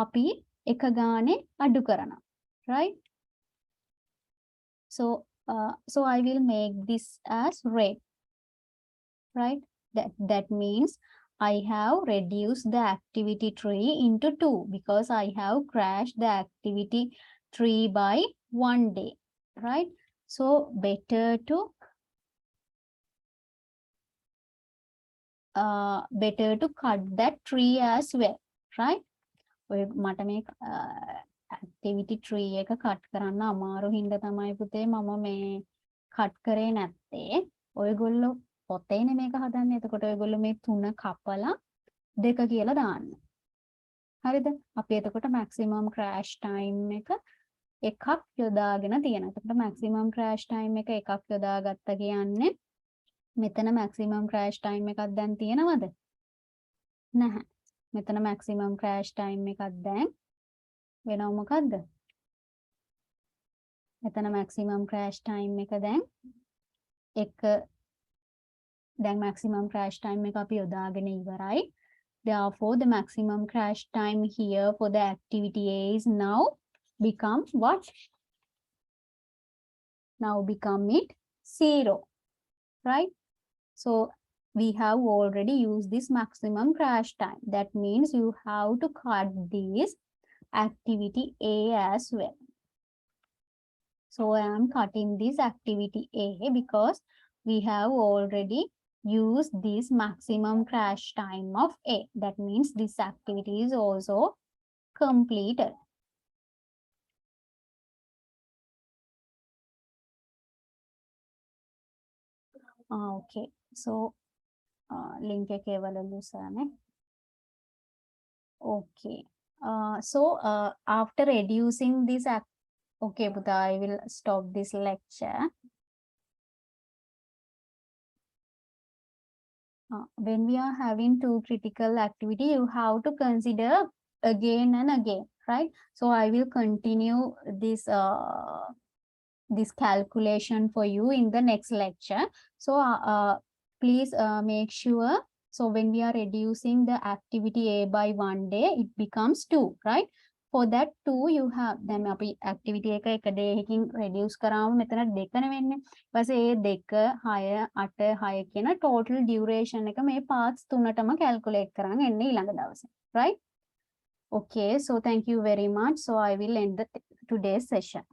අපි එක ගානේ අඩු කරනවා. Right? So I will make this as red. Right? That means I have reduced the activity tree into 2 because I have crashed the activity tree by 1 day, right? So better to cut that tree as well, right? ඔය මට මේ activity tree එක cut කරන්න අමාරු හින්දා තමයි පුතේ මම මේ cut කරේ නැත්තේ. ඔයගොල්ලෝ පොතේනේ මේක හදන්නේ. එතකොට ඔයගොල්ලෝ මේ 3 කපලා 2 කියලා දාන්න. හරිද? අපි එතකොට maximum crash time එක එකක් යොදාගෙන තියෙනවා. එතකොට maximum crash time එක එකක් යොදාගත්ත කියන්නේ මෙතන maximum crash time එකක් දැන් තියෙනවද? නැහැ. මෙතන maximum crash time එකක් දැන් වෙනව මොකද්ද? මෙතන maximum crash time එක දැන් එක දැන් maximum crash time එක අපි යොදාගෙන ඉවරයි. Therefore, the maximum crash time here for the activity A is now become what? Now become it 0, right? So we have already used this maximum crash time. That means you have to cut this activity A as well. So I am cutting this activity A because we have already used this maximum crash time of A. That means this activity is also completed. Okay. So link එක එවලු සරනේ. Okay. So after reducing this okay, Buddha, I will stop this lecture. When we are having two critical activity, you have to consider again and again, right? So I will continue this calculation for you in the next lecture. So please make sure. So when we are reducing the activity A by 1 day, it becomes 2, right? For that 2 you have then අපි activity එක එක day එකකින් reduce කරාම මෙතන 2 වෙන්නේ. ඊපස්සේ ඒ 2 6 8 6 කියන total duration එක මේ parts තුනටම calculate කරන් එන්නේ ඊළඟ දවසේ, right? Okay, so thank you very much. So I will end today's session.